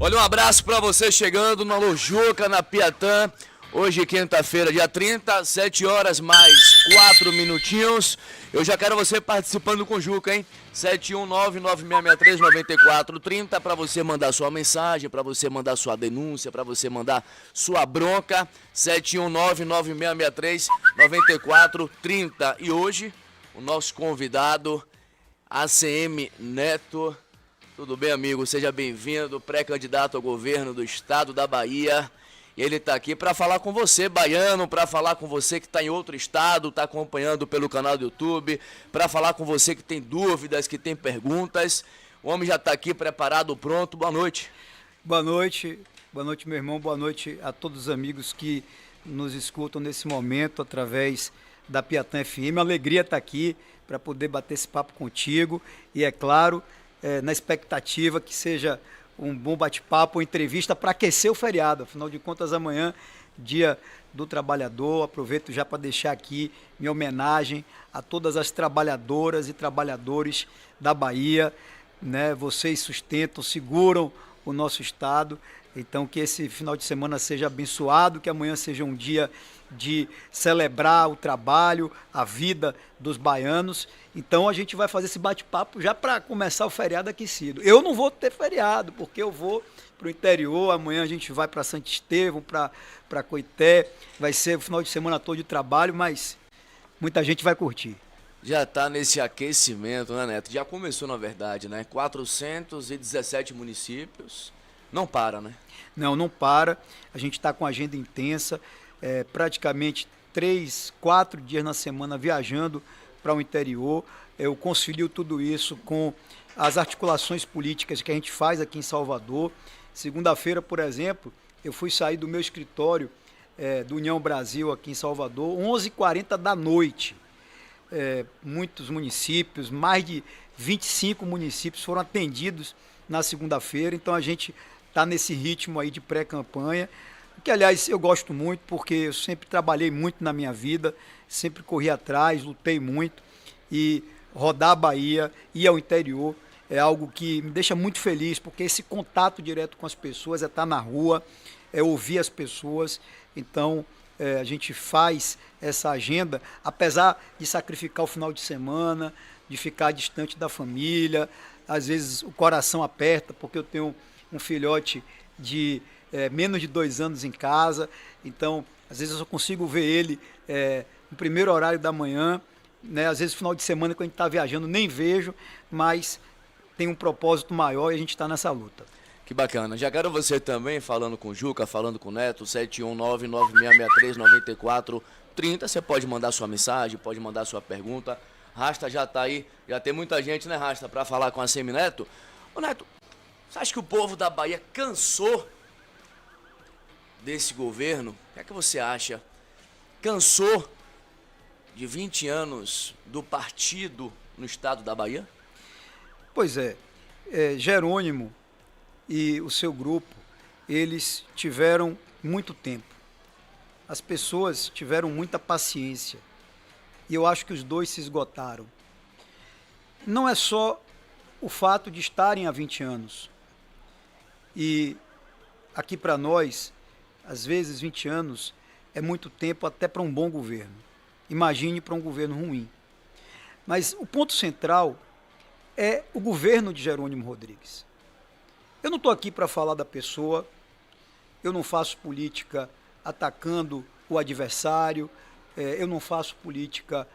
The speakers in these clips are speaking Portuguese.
Olha, um abraço para você chegando na Lojuca, na Piatã. Hoje, quinta-feira, dia 30, 7 horas mais 4 minutinhos. Eu já quero você participando com o Juca, hein? 719-9663-9430 para você mandar sua mensagem, para você mandar sua denúncia, para você mandar sua bronca. 719-9663-9430. E hoje, o nosso convidado, ACM Neto. Tudo bem, amigo? Seja bem-vindo, pré-candidato ao governo do estado da Bahia. E ele está aqui para falar com você, baiano, para falar com você que está em outro estado, está acompanhando pelo canal do YouTube, para falar com você que tem dúvidas, que tem perguntas. O homem já está aqui preparado, pronto. Boa noite. Boa noite, meu irmão. Boa noite a todos os amigos que nos escutam nesse momento através da Piatã FM. Alegria estar aqui para poder bater esse papo contigo e, é claro, na expectativa que seja um bom bate-papo, uma entrevista para aquecer o feriado. Afinal de contas, amanhã, dia do trabalhador. Aproveito já para deixar aqui minha homenagem a todas as trabalhadoras e trabalhadores da Bahia, né? Vocês sustentam, seguram o nosso estado. Então, que esse final de semana seja abençoado, que amanhã seja um dia de celebrar o trabalho, a vida dos baianos. Então, a gente vai fazer esse bate-papo já para começar o feriado aquecido. Eu não vou ter feriado, porque eu vou para o interior. Amanhã a gente vai para Santo Estevão, para Coité. Vai ser o final de semana todo de trabalho, mas muita gente vai curtir. Já está nesse aquecimento, né, Neto? Já começou, na verdade, né? 417 municípios. Não para, né? Não para. A gente está com agenda intensa, praticamente 3, 4 dias na semana viajando para o interior. Eu concilio tudo isso com as articulações políticas que a gente faz aqui em Salvador. Segunda-feira, por exemplo, eu fui sair do meu escritório do União Brasil aqui em Salvador, 11h40 da noite. Muitos municípios, mais de 25 municípios foram atendidos na segunda-feira. Então a gente está nesse ritmo aí de pré-campanha, que aliás eu gosto muito, porque eu sempre trabalhei muito na minha vida, sempre corri atrás, lutei muito, e rodar a Bahia, ir ao interior, é algo que me deixa muito feliz, porque esse contato direto com as pessoas, estar na rua, ouvir as pessoas. Então a gente faz essa agenda, apesar de sacrificar o final de semana, de ficar distante da família. Às vezes o coração aperta, porque eu tenho um filhote de menos de 2 anos em casa, então às vezes eu só consigo ver ele no primeiro horário da manhã, né? Às vezes no final de semana, quando a gente está viajando, nem vejo, mas tem um propósito maior e a gente está nessa luta. Que bacana. Já quero você também falando com o Juca, falando com o Neto, 719-9663-9430. Você pode mandar sua mensagem, pode mandar sua pergunta. Rasta já está aí, já tem muita gente, né, Rasta, para falar com a ACM Neto. Ô, Neto, você acha que o povo da Bahia cansou desse governo? O que é que você acha? Cansou de 20 anos do partido no estado da Bahia? Pois Jerônimo e o seu grupo, eles tiveram muito tempo. As pessoas tiveram muita paciência. E eu acho que os dois se esgotaram. Não é só o fato de estarem há 20 anos. E aqui para nós, às vezes 20 anos é muito tempo até para um bom governo. Imagine para um governo ruim. Mas o ponto central é o governo de Jerônimo Rodrigues. Eu não estou aqui para falar da pessoa, eu não faço política atacando o adversário, eu não faço política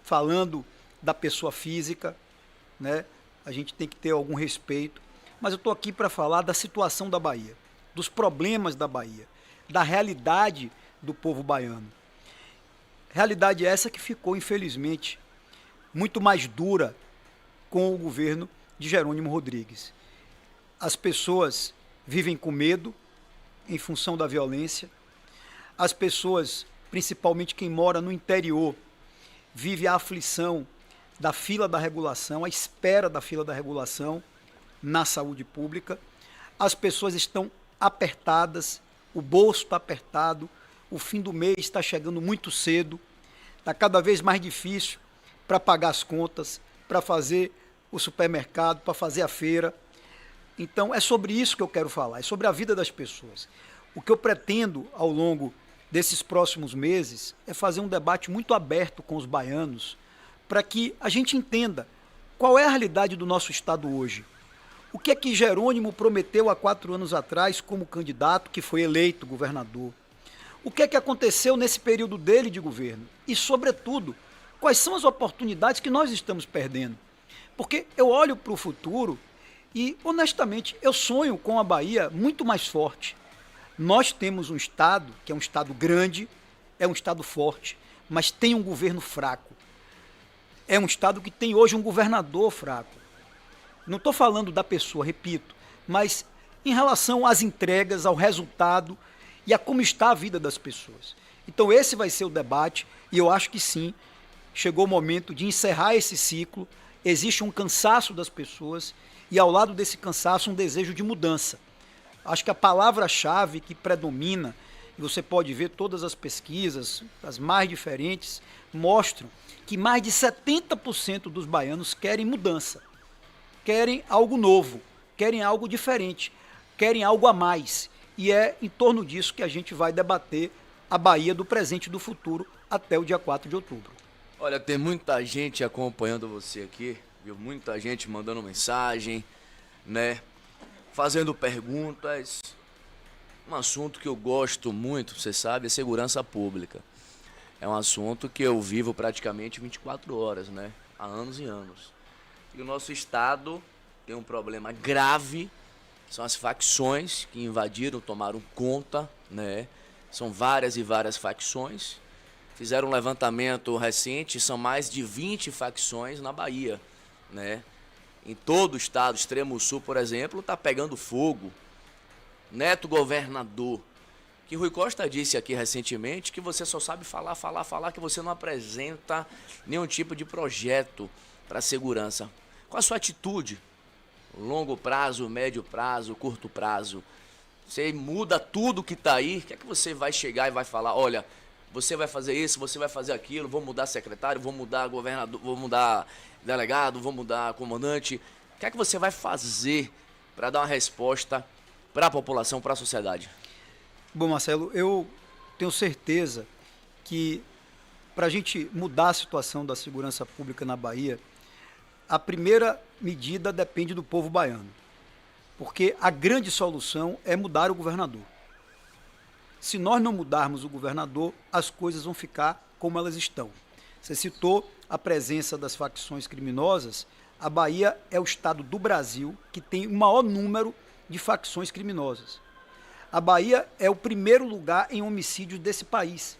falando da pessoa física, né? A gente tem que ter algum respeito. Mas eu estou aqui para falar da situação da Bahia, dos problemas da Bahia, da realidade do povo baiano. Realidade essa que ficou, infelizmente, muito mais dura com o governo de Jerônimo Rodrigues. As pessoas vivem com medo em função da violência. As pessoas, principalmente quem mora no interior, vive a aflição da fila da regulação, a espera da fila da regulação na saúde pública. As pessoas estão apertadas, o bolso está apertado, o fim do mês está chegando muito cedo, está cada vez mais difícil para pagar as contas, para fazer o supermercado, para fazer a feira. Então, é sobre isso que eu quero falar, é sobre a vida das pessoas. O que eu pretendo, ao longo desses próximos meses, é fazer um debate muito aberto com os baianos, para que a gente entenda qual é a realidade do nosso Estado hoje. O que é que Jerônimo prometeu há 4 anos atrás como candidato que foi eleito governador? O que é que aconteceu nesse período dele de governo? E, sobretudo, quais são as oportunidades que nós estamos perdendo? Porque eu olho para o futuro e, honestamente, eu sonho com a Bahia muito mais forte. Nós temos um Estado, que é um Estado grande, é um Estado forte, mas tem um governo fraco. É um Estado que tem hoje um governador fraco. Não estou falando da pessoa, repito, mas em relação às entregas, ao resultado e a como está a vida das pessoas. Então esse vai ser o debate e eu acho que sim, chegou o momento de encerrar esse ciclo. Existe um cansaço das pessoas e ao lado desse cansaço um desejo de mudança. Acho que a palavra-chave que predomina, e você pode ver todas as pesquisas, as mais diferentes, mostram que mais de 70% dos baianos querem mudança. Querem algo novo, querem algo diferente, querem algo a mais. E é em torno disso que a gente vai debater a Bahia do presente e do futuro até o dia 4 de outubro. Olha, tem muita gente acompanhando você aqui, viu? Muita gente mandando mensagem, né? Fazendo perguntas. Um assunto que eu gosto muito, você sabe, é segurança pública. É um assunto que eu vivo praticamente 24 horas, né? Há anos e anos. E o nosso Estado tem um problema grave, são as facções que invadiram, tomaram conta, né? São várias e várias facções. Fizeram um levantamento recente, são mais de 20 facções na Bahia, né? Em todo o estado, extremo sul, por exemplo, está pegando fogo. Neto governador, que Rui Costa disse aqui recentemente que você só sabe falar, que você não apresenta nenhum tipo de projeto para segurança. Qual a sua atitude? Longo prazo, médio prazo, curto prazo? Você muda tudo que está aí, o que é que você vai chegar e vai falar? Olha, você vai fazer isso, você vai fazer aquilo, vou mudar secretário, vou mudar governador, vou mudar delegado, vou mudar comandante. O que é que você vai fazer para dar uma resposta para a população, para a sociedade? Bom, Marcelo, eu tenho certeza que para a gente mudar a situação da segurança pública na Bahia, a primeira medida depende do povo baiano, porque a grande solução é mudar o governador. Se nós não mudarmos o governador, as coisas vão ficar como elas estão. Você citou a presença das facções criminosas. A Bahia é o estado do Brasil que tem o maior número de facções criminosas. A Bahia é o primeiro lugar em homicídios desse país.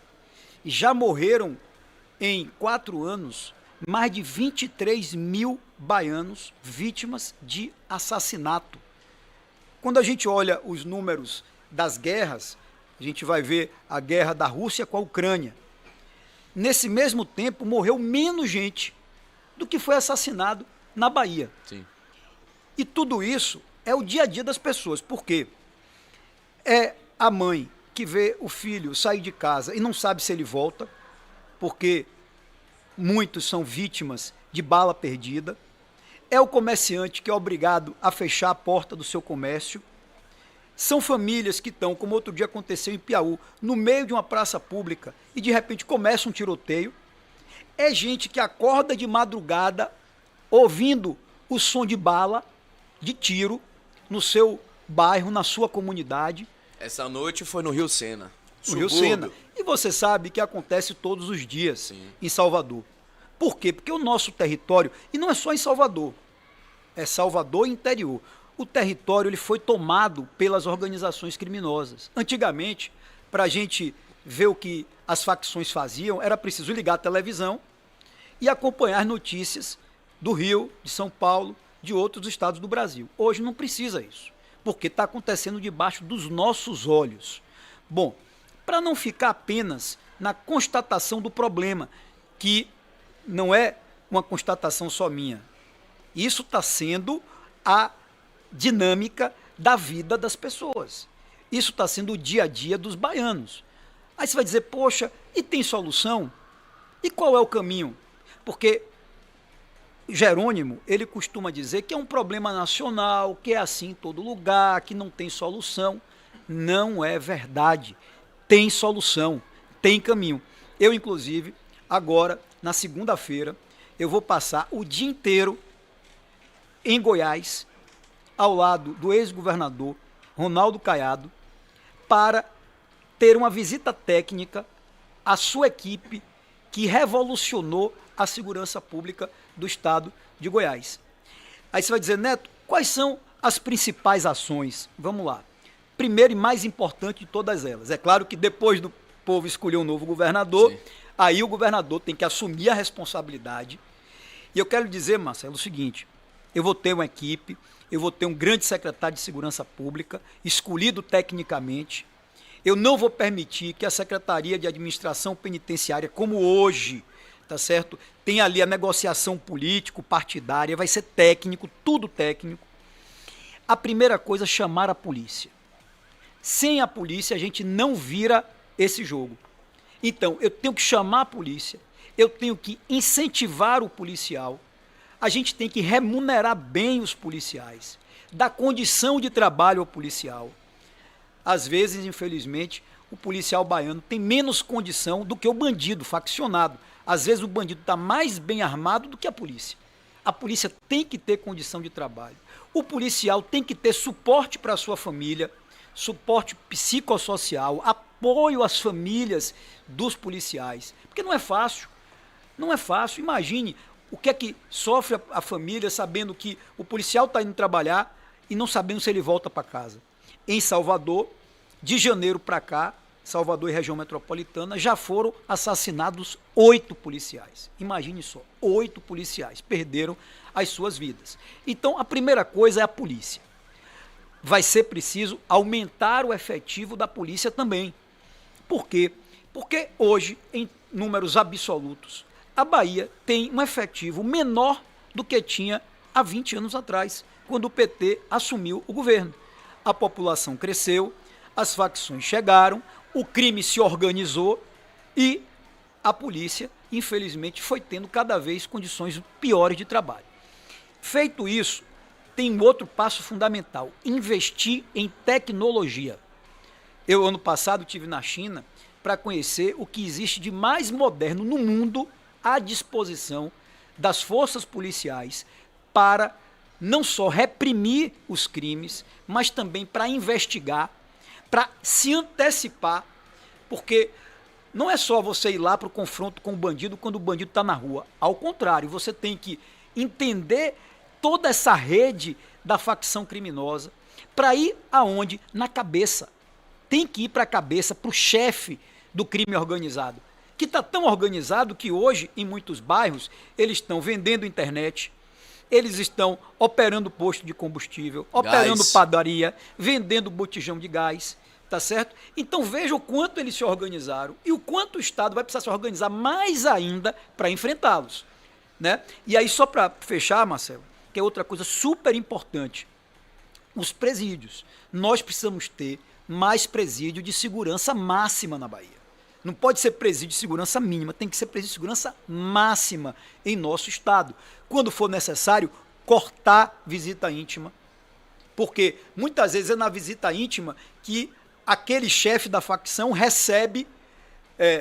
E já morreram, em 4 anos, mais de 23 mil baianos vítimas de assassinato. Quando a gente olha os números das guerras, a gente vai ver a guerra da Rússia com a Ucrânia. Nesse mesmo tempo, morreu menos gente do que foi assassinado na Bahia. Sim. E tudo isso é o dia a dia das pessoas. Por quê? É a mãe que vê o filho sair de casa e não sabe se ele volta, porque muitos são vítimas de bala perdida. É o comerciante que é obrigado a fechar a porta do seu comércio. São famílias que estão, como outro dia aconteceu em Piauí, no meio de uma praça pública e de repente começa um tiroteio. É gente que acorda de madrugada ouvindo o som de bala, de tiro, no seu bairro, na sua comunidade. Essa noite foi no Rio Sena. No Rio Sena. E você sabe que acontece todos os dias. Sim. Em Salvador. Por quê? Porque o nosso território, e não é só em Salvador, é Salvador e interior. O território ele foi tomado pelas organizações criminosas. Antigamente, para a gente ver o que as facções faziam, era preciso ligar a televisão e acompanhar notícias do Rio, de São Paulo, de outros estados do Brasil. Hoje não precisa isso, porque está acontecendo debaixo dos nossos olhos. Bom, para não ficar apenas na constatação do problema, que não é uma constatação só minha, isso está sendo a dinâmica da vida das pessoas. Isso está sendo o dia a dia dos baianos. Aí você vai dizer, poxa, e tem solução? E qual é o caminho? Porque Jerônimo, ele costuma dizer que é um problema nacional, que é assim em todo lugar, que não tem solução. Não é verdade. Tem solução, tem caminho. Eu, inclusive, agora, na segunda-feira, eu vou passar o dia inteiro em Goiás, ao lado do ex-governador Ronaldo Caiado, para ter uma visita técnica à sua equipe que revolucionou a segurança pública do estado de Goiás. Aí você vai dizer, Neto, quais são as principais ações? Vamos lá. Primeiro e mais importante de todas elas. É claro que depois do povo escolher um novo governador, sim, aí o governador tem que assumir a responsabilidade. E eu quero dizer, Marcelo, o seguinte, eu vou ter uma equipe, eu vou ter um grande secretário de Segurança Pública, escolhido tecnicamente. Eu não vou permitir que a Secretaria de Administração Penitenciária, como hoje, tá certo? Tem ali a negociação político-partidária, vai ser técnico, tudo técnico. A primeira coisa é chamar a polícia. Sem a polícia, a gente não vira esse jogo. Então, eu tenho que chamar a polícia, eu tenho que incentivar o policial, a gente tem que remunerar bem os policiais, dar condição de trabalho ao policial. Às vezes, infelizmente, o policial baiano tem menos condição do que o bandido faccionado. Às vezes o bandido está mais bem armado do que a polícia. A polícia tem que ter condição de trabalho. O policial tem que ter suporte para a sua família, suporte psicossocial, apoio às famílias dos policiais. Porque não é fácil. Não é fácil. Imagine o que é que sofre a família sabendo que o policial está indo trabalhar e não sabendo se ele volta para casa. Em Salvador, de janeiro para cá, Salvador e região metropolitana, já foram assassinados 8 policiais. Imagine só, 8 policiais perderam as suas vidas. Então, a primeira coisa é a polícia. Vai ser preciso aumentar o efetivo da polícia também. Por quê? Porque hoje, em números absolutos, a Bahia tem um efetivo menor do que tinha há 20 anos atrás, quando o PT assumiu o governo. A população cresceu, as facções chegaram, o crime se organizou e a polícia, infelizmente, foi tendo cada vez condições piores de trabalho. Feito isso, tem um outro passo fundamental, investir em tecnologia. Eu, ano passado, estive na China para conhecer o que existe de mais moderno no mundo à disposição das forças policiais para não só reprimir os crimes, mas também para investigar, para se antecipar, porque não é só você ir lá para o confronto com o bandido quando o bandido está na rua. Ao contrário, você tem que entender toda essa rede da facção criminosa para ir aonde? Na cabeça. Tem que ir para a cabeça, para o chefe do crime organizado, que está tão organizado que hoje, em muitos bairros, eles estão vendendo internet, eles estão operando posto de combustível, operando padaria, vendendo botijão de gás, tá certo? Então veja o quanto eles se organizaram e o quanto o Estado vai precisar se organizar mais ainda para enfrentá-los, né? E aí, só para fechar, Marcelo, que é outra coisa super importante, os presídios. Nós precisamos ter mais presídio de segurança máxima na Bahia. Não pode ser presídio de segurança mínima, tem que ser presídio de segurança máxima em nosso estado. Quando for necessário, cortar visita íntima, porque muitas vezes é na visita íntima que aquele chefe da facção recebe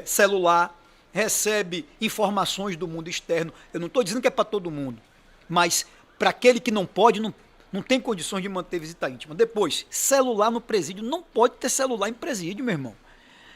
celular, recebe informações do mundo externo. Eu não estou dizendo que é para todo mundo, mas para aquele que não pode, não tem condições de manter visita íntima. Depois, celular no presídio, não pode ter celular em presídio, meu irmão.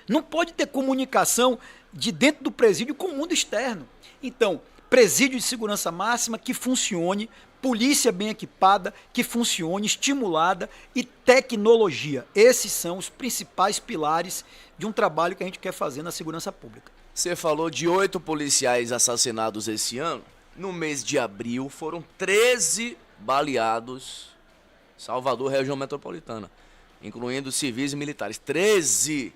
Não pode ter comunicação de dentro do presídio com o mundo externo. Então, presídio de segurança máxima que funcione, polícia bem equipada, que funcione, estimulada e tecnologia. Esses são os principais pilares de um trabalho que a gente quer fazer na segurança pública. Você falou de 8 policiais assassinados esse ano. No mês de abril foram 13 baleados, Salvador, região metropolitana, incluindo civis e militares. 13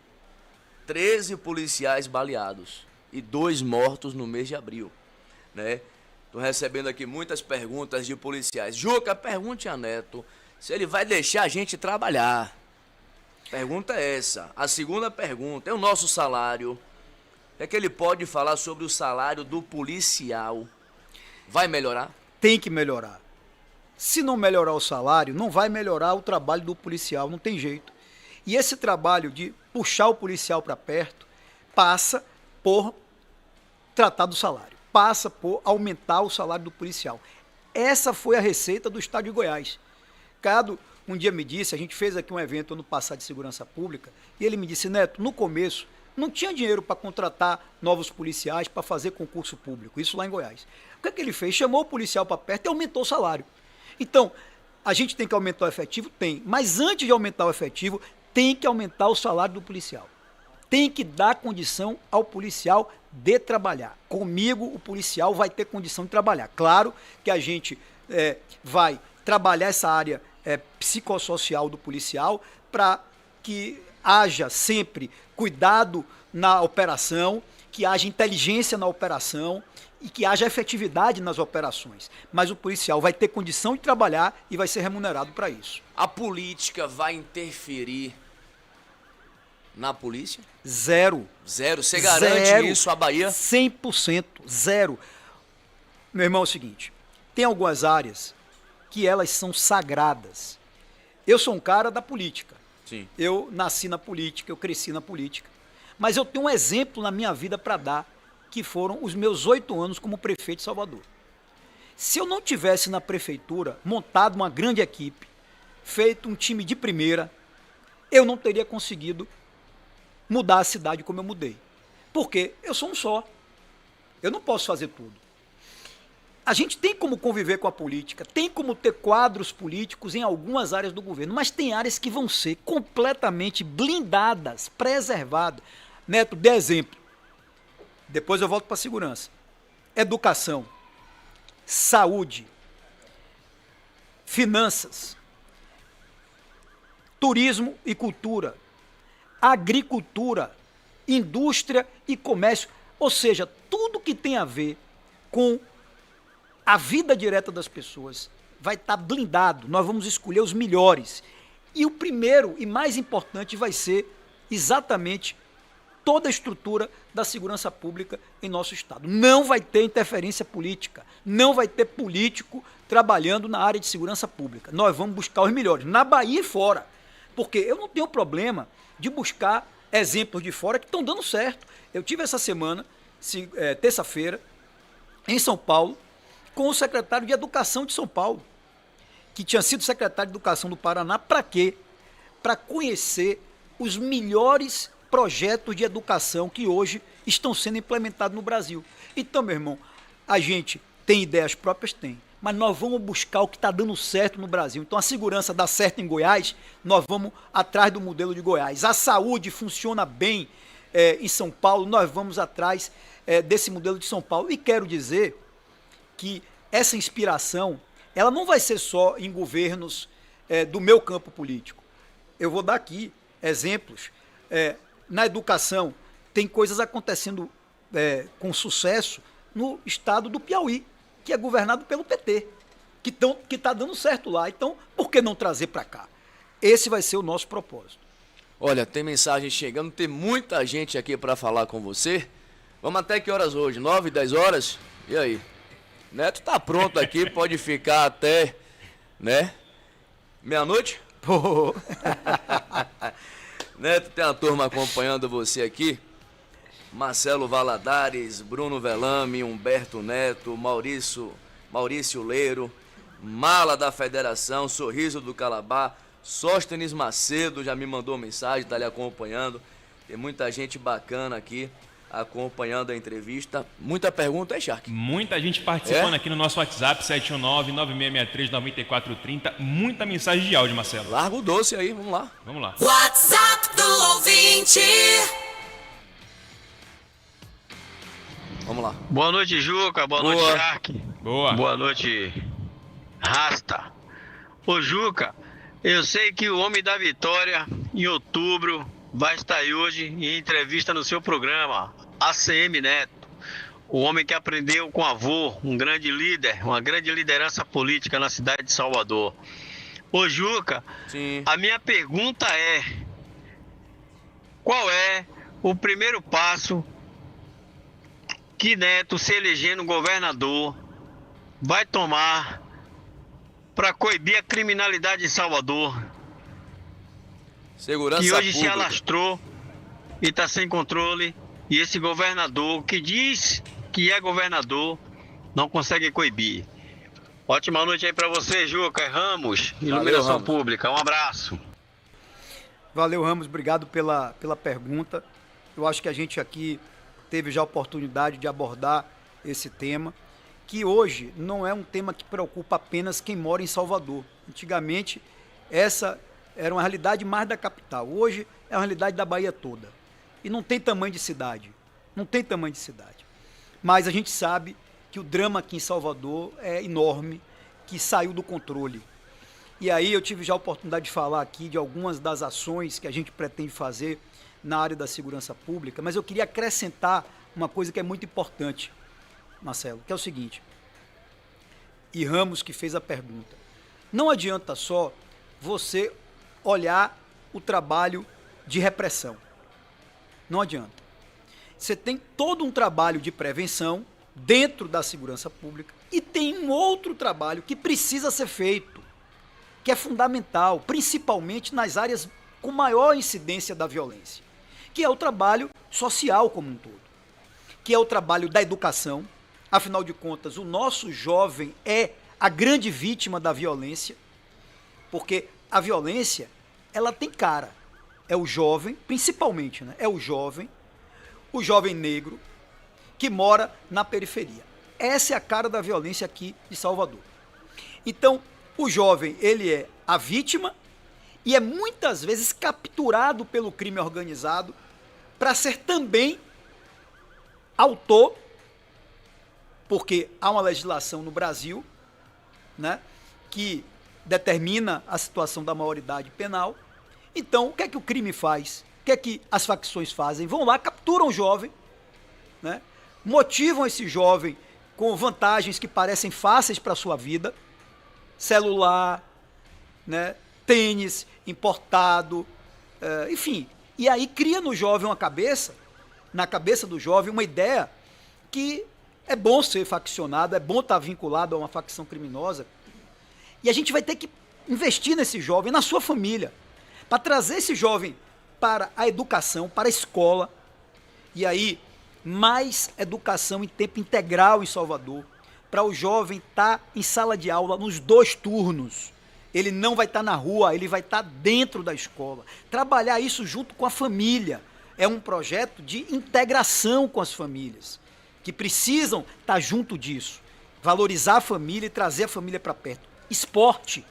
policiais baleados e 2 mortos no mês de abril, né? Tô recebendo aqui muitas perguntas de policiais. Juca, pergunte a Neto se ele vai deixar a gente trabalhar. Pergunta é essa. A segunda pergunta é o nosso salário. O que é que ele pode falar sobre o salário do policial? Vai melhorar? tem que melhorar. Se não melhorar o salário, não vai melhorar o trabalho do policial, não tem jeito. E esse trabalho de puxar o policial para perto passa por tratar do salário, passa por aumentar o salário do policial. Essa foi a receita do Estado de Goiás. Cado um dia me disse, a gente fez aqui um evento ano passado de segurança pública, e ele me disse, Neto, no começo não tinha dinheiro para contratar novos policiais, para fazer concurso público, isso lá em Goiás. O que é que ele fez? Chamou o policial para perto e aumentou o salário. Então, a gente tem que aumentar o efetivo? Tem. Mas antes de aumentar o efetivo, tem que aumentar o salário do policial. Tem que dar condição ao policial de trabalhar. Comigo, o policial vai ter condição de trabalhar. Claro que a gente vai trabalhar essa área psicossocial do policial para que haja sempre cuidado na operação, que haja inteligência na operação e que haja efetividade nas operações. Mas o policial vai ter condição de trabalhar e vai ser remunerado para isso. A política vai interferir na polícia? Zero. Zero? Você garante Zero. isso à Bahia? 100%. Zero. Meu irmão, é o seguinte, tem algumas áreas que elas são sagradas. Eu sou um cara da política. Sim. Eu nasci na política, eu cresci na política. Mas eu tenho um exemplo na minha vida para dar, que foram os meus 8 anos como prefeito de Salvador. Se eu não tivesse na prefeitura montado uma grande equipe, feito um time de primeira, eu não teria conseguido mudar a cidade como eu mudei. Porque eu sou um só. Eu não posso fazer tudo. A gente tem como conviver com a política, tem como ter quadros políticos em algumas áreas do governo, mas tem áreas que vão ser completamente blindadas, preservadas. Neto, dê exemplo. Depois eu volto para a segurança. Educação, saúde, finanças, turismo e cultura, agricultura, indústria e comércio. Ou seja, tudo que tem a ver com a vida direta das pessoas vai estar blindado. Nós vamos escolher os melhores. E o primeiro e mais importante vai ser exatamente toda a estrutura da segurança pública em nosso estado. Não vai ter interferência política, não vai ter político trabalhando na área de segurança pública. Nós vamos buscar os melhores, na Bahia e fora. Porque eu não tenho problema de buscar exemplos de fora que estão dando certo. Eu tive essa semana, terça-feira, em São Paulo, com o secretário de Educação de São Paulo, que tinha sido secretário de Educação do Paraná, para quê? Para conhecer os melhores projetos de educação que hoje estão sendo implementados no Brasil. Então, meu irmão, a gente tem ideias próprias? Tem. Mas nós vamos buscar o que está dando certo no Brasil. Então, a segurança dá certo em Goiás, nós vamos atrás do modelo de Goiás. A saúde funciona bem em São Paulo, nós vamos atrás desse modelo de São Paulo. E quero dizer que essa inspiração, ela não vai ser só em governos do meu campo político. Eu vou dar aqui exemplos. Na educação, tem coisas acontecendo com sucesso no estado do Piauí, que é governado pelo PT, que está dando certo lá. Então, por que não trazer para cá? Esse vai ser o nosso propósito. Olha, tem mensagem chegando, tem muita gente aqui para falar com você. Vamos até que horas hoje? 9, 10 horas? E aí? Neto tá pronto aqui, pode ficar até, né? Meia-noite? Pô. Neto, tem uma turma acompanhando você aqui. Marcelo Valadares, Bruno Velame, Humberto Neto, Maurício Leiro, Mala da Federação, Sorriso do Calabá, Sóstenes Macedo já me mandou mensagem, tá ali acompanhando. Tem muita gente bacana aqui acompanhando a entrevista. Muita pergunta, hein, Shark? Muita gente participando aqui no nosso WhatsApp, 719-9663-9430. Muita mensagem de áudio, Marcelo. Larga o doce aí, vamos lá. Vamos lá. WhatsApp do ouvinte. Vamos lá. Boa noite, Juca. Boa noite, Shark. Boa. Boa noite, Rasta. Ô, Juca, eu sei que o Homem da Vitória, em outubro, vai estar aí hoje em entrevista no seu programa, ACM Neto. O homem que aprendeu com avô, um grande líder, uma grande liderança política na cidade de Salvador. Ô, Juca, Sim. A minha pergunta é: qual é o primeiro passo que Neto, se elegendo governador, vai tomar para coibir a criminalidade em Salvador, Segurança que hoje se pública. alastrou e está sem controle, e esse governador que diz que é governador não consegue coibir. Ótima noite aí para você, Juca Ramos, Iluminação Ramos. Pública. Um abraço. Valeu, Ramos, obrigado pela pergunta. Eu acho que a gente aqui teve já a oportunidade de abordar esse tema, que hoje não é um tema que preocupa apenas quem mora em Salvador. Antigamente, essa era uma realidade mais da capital. Hoje é uma realidade da Bahia toda. E não tem tamanho de cidade. Não tem tamanho de cidade. Mas a gente sabe que o drama aqui em Salvador é enorme, que saiu do controle. E aí eu tive já a oportunidade de falar aqui de algumas das ações que a gente pretende fazer na área da segurança pública, mas eu queria acrescentar uma coisa que é muito importante, Marcelo, que é o seguinte, e Ramos que fez a pergunta, não adianta só você olhar o trabalho de repressão, não adianta. Você tem todo um trabalho de prevenção dentro da segurança pública e tem um outro trabalho que precisa ser feito, que é fundamental, principalmente nas áreas com maior incidência da violência, que é o trabalho social como um todo, que é o trabalho da educação. Afinal de contas, o nosso jovem é a grande vítima da violência, porque a violência, ela tem cara. É o jovem, principalmente, né? É o jovem negro, que mora na periferia. Essa é a cara da violência aqui de Salvador. Então, o jovem, ele é a vítima e é muitas vezes capturado pelo crime organizado para ser também autor, porque há uma legislação no Brasil, né, que determina a situação da maioridade penal. Então, o que é que o crime faz? O que é que as facções fazem? Vão lá, capturam o jovem, né, motivam esse jovem com vantagens que parecem fáceis para a sua vida, celular, né, tênis importado, enfim. E aí cria no jovem uma cabeça, na cabeça do jovem, uma ideia que é bom ser faccionado, é bom estar vinculado a uma facção criminosa. E a gente vai ter que investir nesse jovem, na sua família, para trazer esse jovem para a educação, para a escola. E aí, mais educação em tempo integral em Salvador, para o jovem estar em sala de aula nos 2 turnos. Ele não vai estar na rua, ele vai estar dentro da escola. Trabalhar isso junto com a família. É um projeto de integração com as famílias, que precisam estar junto disso. Valorizar a família e trazer a família para perto. Esporte.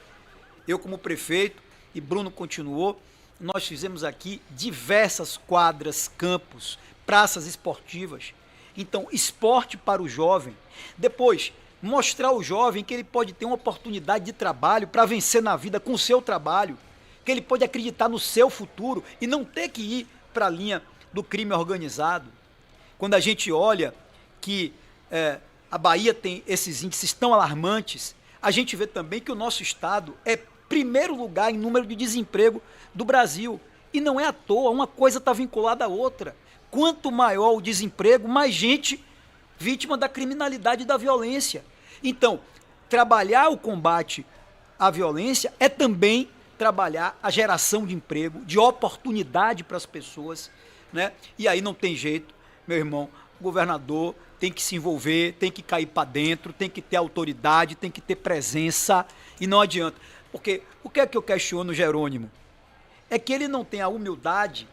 Eu, como prefeito, e Bruno continuou, nós fizemos aqui diversas quadras, campos, praças esportivas. Então, esporte para o jovem. Depois, mostrar ao jovem que ele pode ter uma oportunidade de trabalho para vencer na vida com o seu trabalho, que ele pode acreditar no seu futuro e não ter que ir para a linha do crime organizado. Quando a gente olha que a Bahia tem esses índices tão alarmantes, a gente vê também que o nosso estado é primeiro lugar em número de desemprego do Brasil. E não é à toa, uma coisa está vinculada à outra. Quanto maior o desemprego, mais gente vítima da criminalidade e da violência. Então, trabalhar o combate à violência é também trabalhar a geração de emprego, de oportunidade para as pessoas, né? E aí não tem jeito, meu irmão, o governador tem que se envolver, tem que cair para dentro, tem que ter autoridade, tem que ter presença, e não adianta. Porque o que é que eu questiono Jerônimo? É que ele não tem a humildade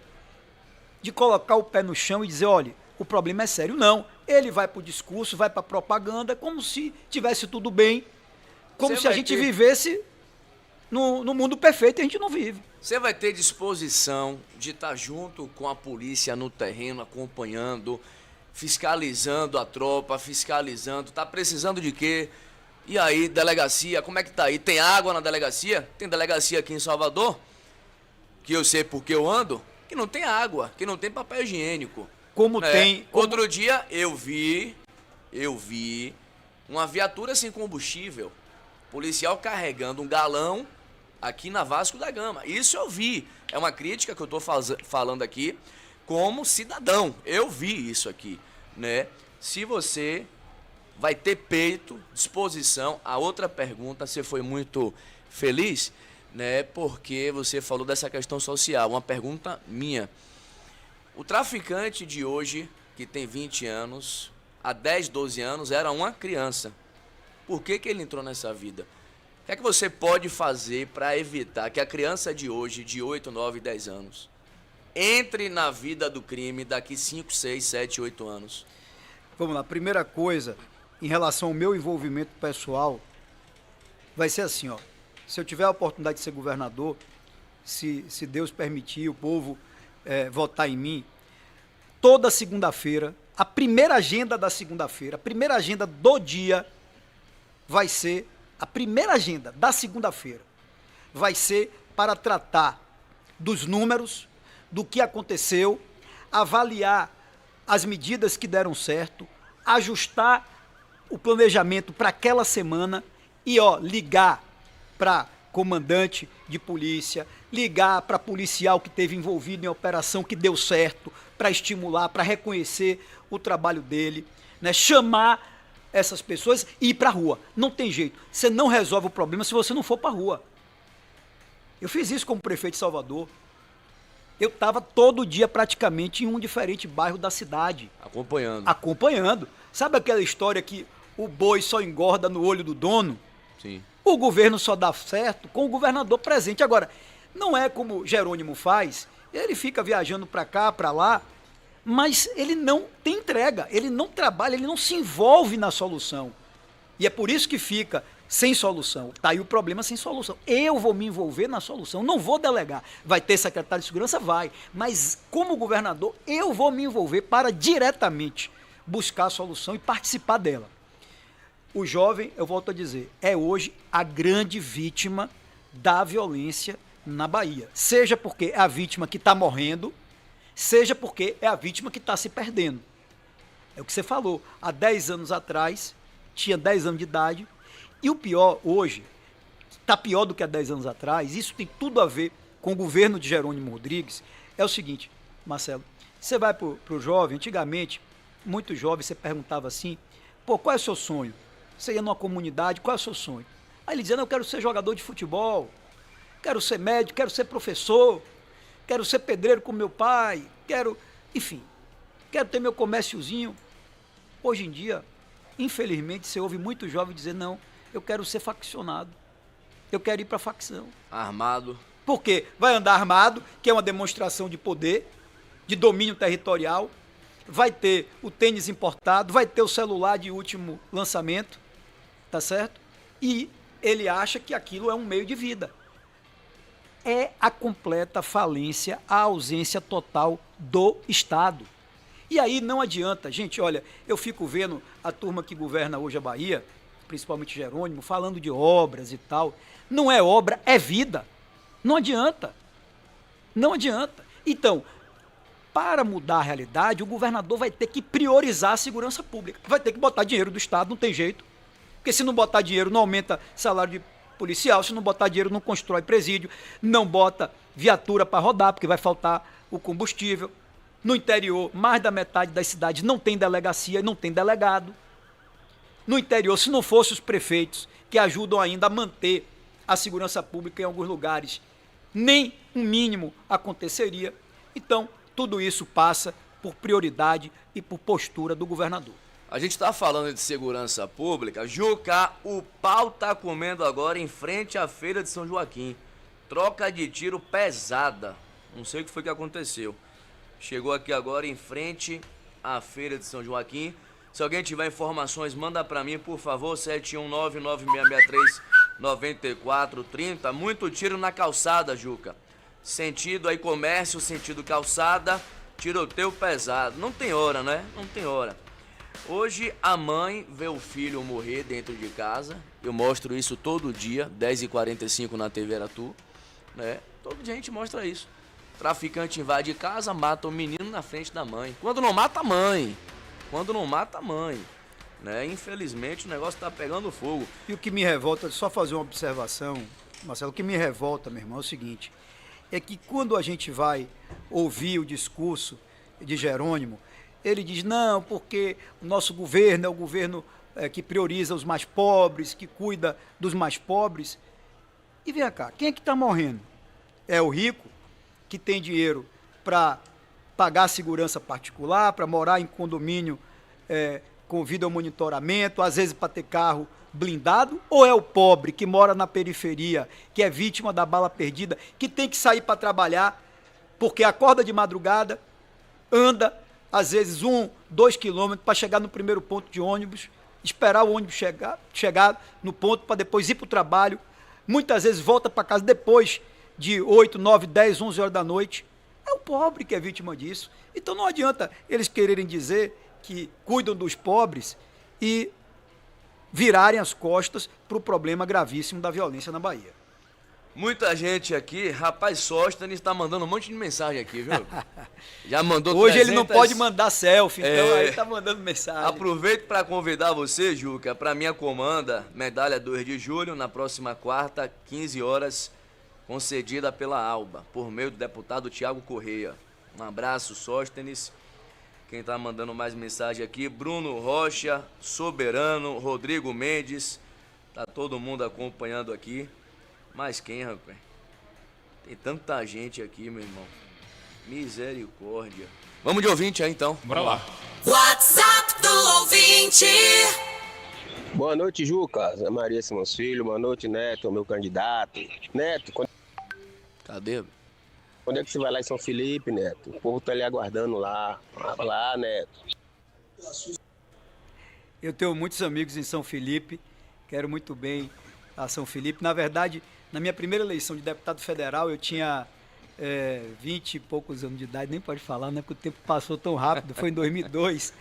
de colocar o pé no chão e dizer, olha, o problema é sério. Não, ele vai para o discurso, vai para a propaganda, como se tivesse tudo bem, como se a gente vivesse no mundo perfeito, e a gente não vive. Você vai ter disposição de estar junto com a polícia no terreno, acompanhando, fiscalizando a tropa, fiscalizando, tá precisando de quê? E aí, delegacia, como é que tá aí? Tem água na delegacia? Tem delegacia aqui em Salvador, que eu sei porque eu ando, que não tem água, que não tem papel higiênico. Como tem... Outro dia eu vi uma viatura sem combustível, policial carregando um galão aqui na Vasco da Gama. Isso eu vi. É uma crítica que eu tô falando aqui como cidadão. Eu vi isso aqui, né? Se você vai ter peito, disposição. A outra pergunta, você foi muito feliz, né? Porque você falou dessa questão social. Uma pergunta minha. O traficante de hoje, que tem 20 anos, há 10, 12 anos, era uma criança. Por que ele entrou nessa vida? O que é que você pode fazer para evitar que a criança de hoje, de 8, 9, 10 anos, entre na vida do crime daqui 5, 6, 7, 8 anos? Vamos lá, primeira coisa, em relação ao meu envolvimento pessoal, vai ser assim, ó. Se eu tiver a oportunidade de ser governador, se Deus permitir, o povo votar em mim, toda segunda-feira, a primeira agenda da segunda-feira, a primeira agenda do dia vai ser, a primeira agenda da segunda-feira vai ser para tratar dos números, do que aconteceu, avaliar as medidas que deram certo, ajustar o planejamento para aquela semana e ligar para comandante de polícia, ligar para policial que esteve envolvido em operação que deu certo, para estimular, para reconhecer o trabalho dele, né? Chamar essas pessoas e ir para a rua. Não tem jeito. Você não resolve o problema se você não for para a rua. Eu fiz isso como prefeito de Salvador. Eu estava todo dia praticamente em um diferente bairro da cidade. Acompanhando. Sabe aquela história que o boi só engorda no olho do dono? Sim. O governo só dá certo com o governador presente. Agora, não é como Jerônimo faz, ele fica viajando para cá, para lá, mas ele não tem entrega, ele não trabalha, ele não se envolve na solução. E é por isso que fica sem solução. Está aí o problema, sem solução. Eu vou me envolver na solução, não vou delegar. Vai ter secretário de segurança? Vai. Mas como governador, eu vou me envolver para diretamente buscar a solução e participar dela. O jovem, eu volto a dizer, é hoje a grande vítima da violência na Bahia. Seja porque é a vítima que está morrendo, seja porque é a vítima que está se perdendo. É o que você falou. Há 10 anos atrás, tinha 10 anos de idade, e o pior hoje, está pior do que há 10 anos atrás, isso tem tudo a ver com o governo de Jerônimo Rodrigues, é o seguinte, Marcelo, você vai para o jovem, antigamente, muito jovem, você perguntava assim, qual é o seu sonho? Você ia numa comunidade, qual é o seu sonho? Aí ele dizia, eu quero ser jogador de futebol, quero ser médico, quero ser professor, quero ser pedreiro com meu pai, enfim, quero ter meu comérciozinho. Hoje em dia, infelizmente, você ouve muito jovem dizer, não, eu quero ser faccionado, eu quero ir para a facção. Armado. Por quê? Vai andar armado, que é uma demonstração de poder, de domínio territorial, vai ter o tênis importado, vai ter o celular de último lançamento, tá certo? E ele acha que aquilo é um meio de vida. É a completa falência, a ausência total do Estado. E aí não adianta, gente, olha, eu fico vendo a turma que governa hoje a Bahia, principalmente Jerônimo, falando de obras e tal. Não é obra, é vida. Não adianta. Não adianta. Então, para mudar a realidade, o governador vai ter que priorizar a segurança pública. Vai ter que botar dinheiro do Estado, não tem jeito. Porque se não botar dinheiro, não aumenta salário de policial, se não botar dinheiro, não constrói presídio, não bota viatura para rodar, porque vai faltar o combustível. No interior, mais da metade das cidades não tem delegacia, não tem delegado. No interior, se não fossem os prefeitos, que ajudam ainda a manter a segurança pública em alguns lugares, nem um mínimo aconteceria. Então, tudo isso passa por prioridade e por postura do governador. A gente está falando de segurança pública. Juca, o pau tá comendo agora em frente à Feira de São Joaquim. Troca de tiro pesada. Não sei o que foi que aconteceu. Chegou aqui agora em frente à Feira de São Joaquim. Se alguém tiver informações, manda para mim, por favor, 719-9663-9430. Muito tiro na calçada, Juca. Sentido aí comércio, sentido calçada, tiroteio pesado. Não tem hora, né? Não tem hora. Hoje a mãe vê o filho morrer dentro de casa. Eu mostro isso todo dia, 10h45 na TV Aratu, né? Todo dia a gente mostra isso. Traficante invade casa, mata o menino na frente da mãe. Quando não mata a mãe. Quando não mata a mãe. Né? Infelizmente o negócio tá pegando fogo. E o que me revolta, só fazer uma observação, Marcelo, o que me revolta, meu irmão, é o seguinte, é que quando a gente vai ouvir o discurso de Jerônimo, ele diz, não, porque o nosso governo é o governo que prioriza os mais pobres, que cuida dos mais pobres. E vem cá, quem é que está morrendo? É o rico, que tem dinheiro para pagar segurança particular, para morar em condomínio com vídeo monitoramento, às vezes para ter carro blindado, ou é o pobre que mora na periferia, que é vítima da bala perdida, que tem que sair para trabalhar, porque acorda de madrugada, anda, às vezes 2 quilômetros para chegar no primeiro ponto de ônibus, esperar o ônibus chegar no ponto para depois ir para o trabalho, muitas vezes volta para casa depois de 8, 9, 10, 11 horas da noite. É o pobre que é vítima disso. Então não adianta eles quererem dizer que cuidam dos pobres e virarem as costas para o problema gravíssimo da violência na Bahia. Muita gente aqui, rapaz, Sóstenes está mandando um monte de mensagem aqui, viu? Já mandou Hoje 300... ele não pode mandar selfie, então aí tá mandando mensagem. Aproveito para convidar você, Juca, para minha comanda, medalha 2 de julho, na próxima quarta, 15 horas, concedida pela ALBA, por meio do deputado Tiago Correia. Um abraço, Sóstenes. Quem tá mandando mais mensagem aqui, Bruno Rocha, Soberano, Rodrigo Mendes, tá todo mundo acompanhando aqui. Mas quem, rapaz? Tem tanta gente aqui, meu irmão. Misericórdia. Vamos de ouvinte aí, então. Bora lá. WhatsApp do ouvinte. Boa noite, Juca. Zé Maria Simões Filho. Boa noite, Neto, meu candidato. Neto, Cadê? quando é que você vai lá em São Felipe, Neto? O povo tá ali aguardando lá. Vai lá, Neto. Eu tenho muitos amigos em São Felipe, quero muito bem a São Felipe. Na verdade, na minha primeira eleição de deputado federal, eu tinha 20 e poucos anos de idade, nem pode falar, né? Porque o tempo passou tão rápido, foi em 2002.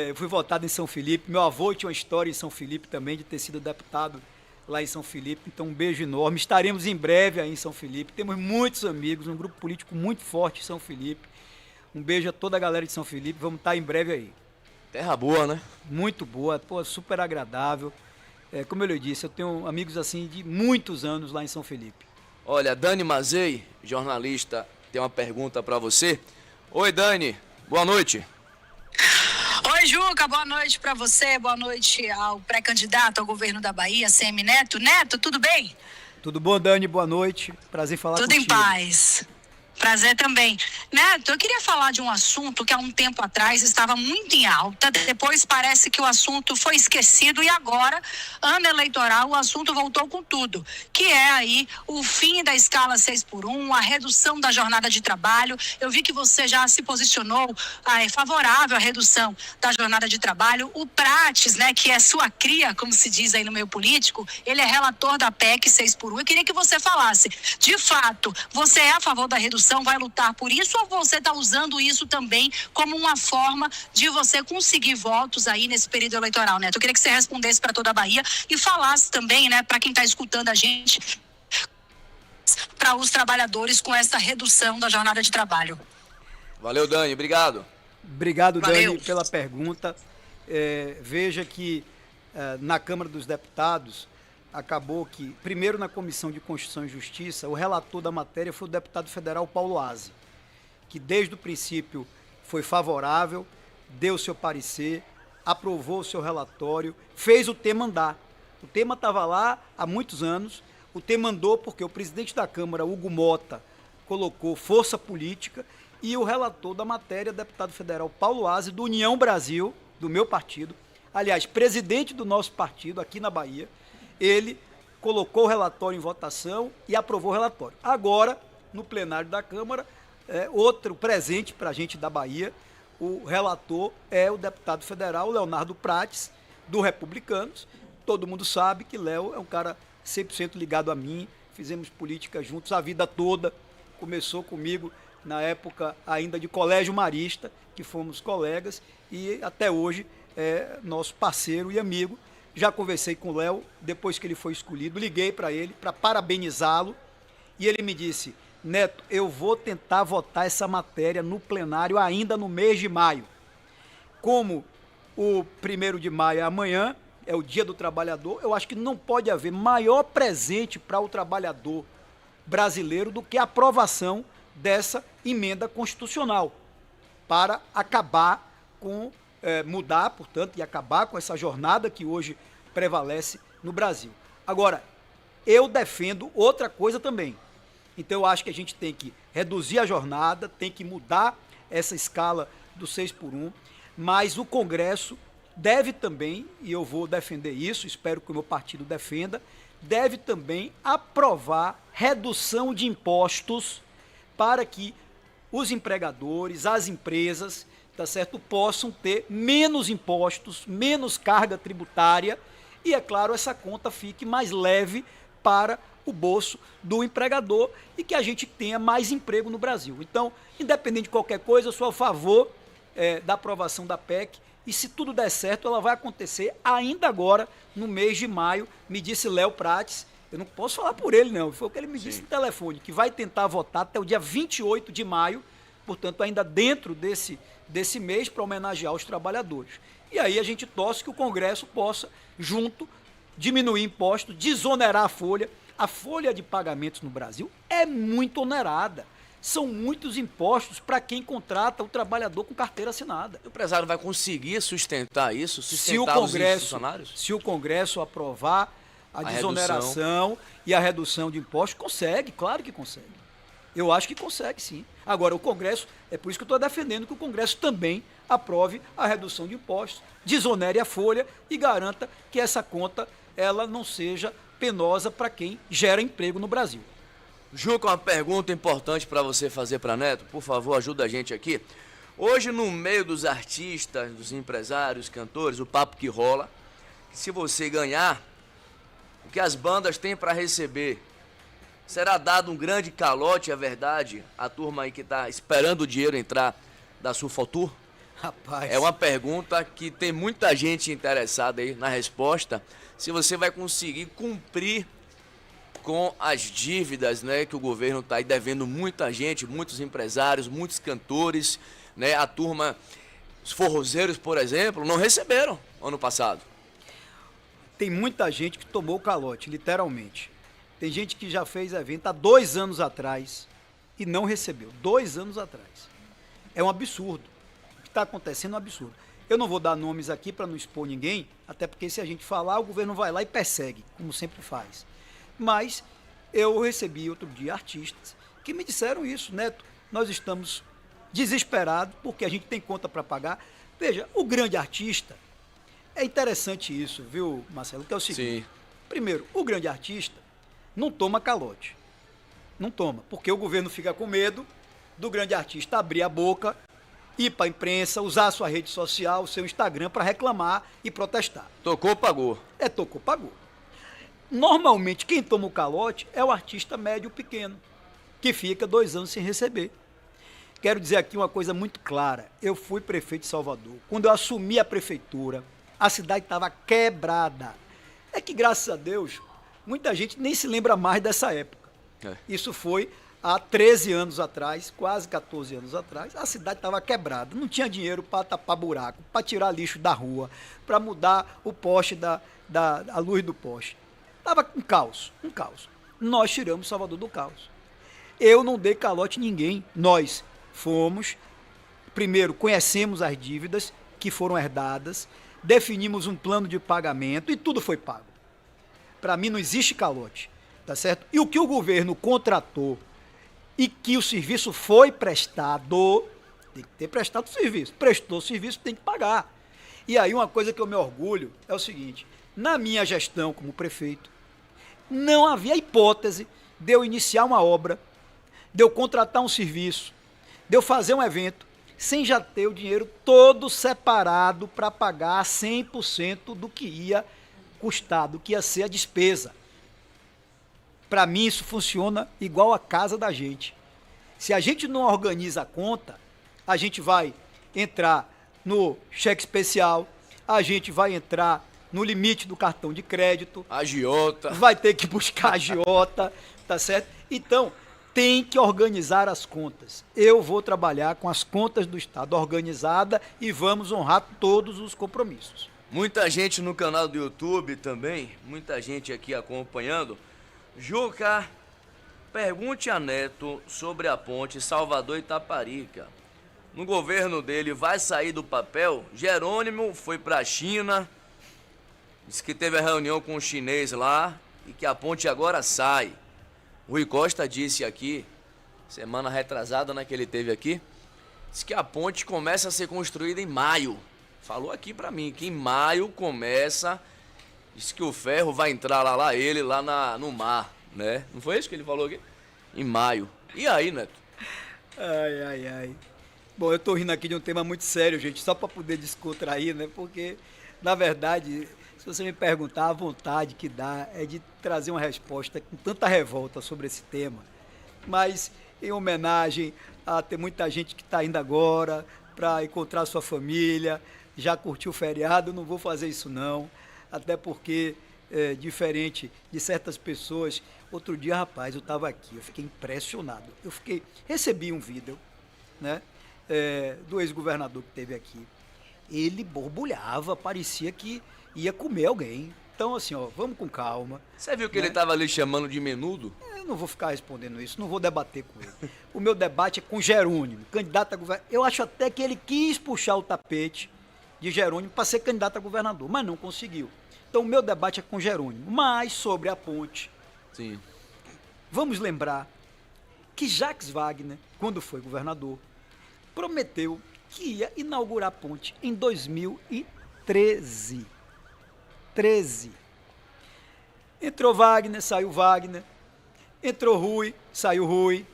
Eu fui votado em São Felipe. Meu avô tinha uma história em São Felipe também, de ter sido deputado lá em São Felipe. Então, um beijo enorme. Estaremos em breve aí em São Felipe. Temos muitos amigos, um grupo político muito forte em São Felipe. Um beijo a toda a galera de São Felipe. Vamos estar em breve aí. Terra boa, né? Muito boa, pô, super agradável. Como eu lhe disse, eu tenho amigos assim de muitos anos lá em São Felipe. Olha, Dani Mazei, jornalista, tem uma pergunta para você. Oi, Dani. Boa noite. Oi, Juca, boa noite para você, boa noite ao pré-candidato ao governo da Bahia, ACM Neto. Neto, tudo bem? Tudo bom, Dani? Boa noite. Prazer em falar Tudo contigo. em paz. Prazer também. Neto, eu queria falar de um assunto que há um tempo atrás estava muito em alta, depois parece que o assunto foi esquecido e agora, ano eleitoral, o assunto voltou com tudo, que é aí o fim da escala 6x1, a redução da jornada de trabalho. Eu vi que você já se posicionou favorável à redução da jornada de trabalho. O Prates, né, que é sua cria, como se diz aí no meio político, ele é relator da PEC 6x1. Eu queria que você falasse, de fato, você é a favor da redução, vai lutar por isso, ou você está usando isso também como uma forma de você conseguir votos aí nesse período eleitoral, Neto? Eu queria que você respondesse para toda a Bahia e falasse também, né, para quem está escutando a gente, para os trabalhadores com essa redução da jornada de trabalho. Valeu, Dani. Obrigado. Obrigado, Valeu. Dani, pela pergunta. Veja que na Câmara dos Deputados acabou que, primeiro na Comissão de Constituição e Justiça, o relator da matéria foi o deputado federal Paulo Aze, que desde o princípio foi favorável, deu seu parecer, aprovou o seu relatório, fez o tema andar. O tema estava lá há muitos anos, o tema andou porque o presidente da Câmara, Hugo Mota, colocou força política e o relator da matéria, deputado federal Paulo Aze, do União Brasil, do meu partido, aliás, presidente do nosso partido aqui na Bahia, ele colocou o relatório em votação e aprovou o relatório. Agora, no plenário da Câmara, outro presente para a gente da Bahia, o relator é o deputado federal Leonardo Prates, do Republicanos. Todo mundo sabe que Léo é um cara 100% ligado a mim, fizemos política juntos a vida toda, começou comigo na época ainda de Colégio Marista, que fomos colegas, e até hoje é nosso parceiro e amigo. Já conversei com o Léo, depois que ele foi escolhido, liguei para ele para parabenizá-lo e ele me disse: Neto, eu vou tentar votar essa matéria no plenário ainda no mês de maio. Como o 1º de maio é amanhã, é o Dia do Trabalhador, eu acho que não pode haver maior presente para o trabalhador brasileiro do que a aprovação dessa emenda constitucional para acabar com mudar, portanto, e acabar com essa jornada que hoje prevalece no Brasil. Agora, eu defendo outra coisa também. Então, eu acho que a gente tem que reduzir a jornada, tem que mudar essa escala do 6x1, mas o Congresso deve também, e eu vou defender isso, espero que o meu partido defenda, deve também aprovar redução de impostos para que os empregadores, as empresas, tá certo, possam ter menos impostos, menos carga tributária e, é claro, essa conta fique mais leve para o bolso do empregador e que a gente tenha mais emprego no Brasil. Então, independente de qualquer coisa, eu sou a favor da aprovação da PEC e, se tudo der certo, ela vai acontecer ainda agora, no mês de maio, me disse Léo Prates. Eu não posso falar por ele, não, foi o que ele me disse no telefone, que vai tentar votar até o dia 28 de maio, portanto, ainda dentro desse mês, para homenagear os trabalhadores. E aí a gente torce que o Congresso possa, junto, diminuir impostos, desonerar a folha. A folha de pagamentos no Brasil é muito onerada. São muitos impostos para quem contrata o trabalhador com carteira assinada. O empresário vai conseguir sustentar isso, sustentar os funcionários? Se o Congresso aprovar a desoneração e a redução de impostos, consegue, claro que consegue. Eu acho que consegue, sim. Agora, o Congresso, é por isso que eu estou defendendo que o Congresso também aprove a redução de impostos, desonere a folha e garanta que essa conta ela não seja penosa para quem gera emprego no Brasil. Juca, uma pergunta importante para você fazer para Neto, por favor, ajuda a gente aqui. Hoje, no meio dos artistas, dos empresários, cantores, o papo que rola, se você ganhar, o que as bandas têm para receber, será dado um grande calote, é verdade? A turma aí que está esperando o dinheiro entrar da Sulfotur? Rapaz. É uma pergunta que tem muita gente interessada aí na resposta, se você vai conseguir cumprir com as dívidas, né, que o governo está aí devendo muita gente, muitos empresários, muitos cantores, né, a turma, os forrozeiros, por exemplo, não receberam ano passado. Tem muita gente que tomou calote, literalmente. Tem gente que já fez evento há 2 anos atrás e não recebeu. 2 anos atrás. É um absurdo. O que está acontecendo é um absurdo. Eu não vou dar nomes aqui para não expor ninguém, até porque se a gente falar, o governo vai lá e persegue, como sempre faz. Mas eu recebi outro dia artistas que me disseram isso, Neto, nós estamos desesperados porque a gente tem conta para pagar. Veja, o grande artista, é interessante isso, viu, Marcelo, que é o seguinte. Sim. Primeiro, o grande artista não toma calote. Não toma, porque o governo fica com medo do grande artista abrir a boca, ir para a imprensa, usar a sua rede social, o seu Instagram para reclamar e protestar. Tocou, pagou. Tocou, pagou. Normalmente, quem toma o calote é o artista médio pequeno, que fica 2 anos sem receber. Quero dizer aqui uma coisa muito clara. Eu fui prefeito de Salvador. Quando eu assumi a prefeitura, a cidade estava quebrada. É que, graças a Deus, muita gente nem se lembra mais dessa época. Isso foi há 13 anos atrás, quase 14 anos atrás. A cidade estava quebrada. Não tinha dinheiro para tapar buraco, para tirar lixo da rua, para mudar o poste a luz do poste. Estava um caos. Nós tiramos Salvador do caos. Eu não dei calote a ninguém. Nós fomos, primeiro, conhecemos as dívidas que foram herdadas, definimos um plano de pagamento e tudo foi pago. Para mim não existe calote, tá certo? E o que o governo contratou e que o serviço foi prestado, tem que ter prestado o serviço. Prestou o serviço, tem que pagar. E aí uma coisa que eu me orgulho é o seguinte, na minha gestão como prefeito, não havia hipótese de eu iniciar uma obra, de eu contratar um serviço, de eu fazer um evento, sem já ter o dinheiro todo separado para pagar 100% do que ia custar, do que ia ser a despesa. Para mim isso funciona igual a casa da gente. Se a gente não organiza a conta, a gente vai entrar no cheque especial, a gente vai entrar no limite do cartão de crédito. Agiota. Vai ter que buscar agiota, tá certo? Então, tem que organizar as contas. Eu vou trabalhar com as contas do Estado organizada e vamos honrar todos os compromissos. Muita gente no canal do YouTube também, muita gente aqui acompanhando. Juca, pergunte a Neto sobre a ponte Salvador-Itaparica. no governo dele vai sair do papel. Jerônimo foi para a China, disse que teve a reunião com o chinês lá e que a ponte agora sai. Rui Costa disse aqui, semana retrasada, né, que ele teve aqui, disse que a ponte começa a ser construída em maio. Falou aqui para mim que em maio começa, disse que o ferro vai entrar lá no mar, né? Não foi isso que ele falou aqui? Em maio. E aí, Neto? Ai. Bom, eu tô rindo aqui de um tema muito sério, gente, só para poder descontrair, né? Porque, na verdade, se você me perguntar, a vontade que dá é de trazer uma resposta com tanta revolta sobre esse tema. Mas, em homenagem a ter muita gente que está indo agora para encontrar sua família, já curtiu o feriado, não vou fazer isso não. Até porque, diferente de certas pessoas, outro dia, rapaz, eu estava aqui, eu fiquei impressionado. Recebi um vídeo, né, do ex-governador que esteve aqui. Ele borbulhava, parecia que ia comer alguém. Então, assim, ó, vamos com calma. Você viu que ele estava ali chamando de menudo? Eu não vou ficar respondendo isso, não vou debater com ele. O meu debate é com Jerônimo, candidato a governador. Eu acho até que ele quis puxar o tapete de Jerônimo para ser candidato a governador, mas não conseguiu. Então, o meu debate é com Jerônimo. Mas, sobre a ponte, sim, vamos lembrar que Jacques Wagner, quando foi governador, prometeu que ia inaugurar a ponte em 2013. Entrou Wagner, saiu Wagner. Entrou Rui, saiu Rui.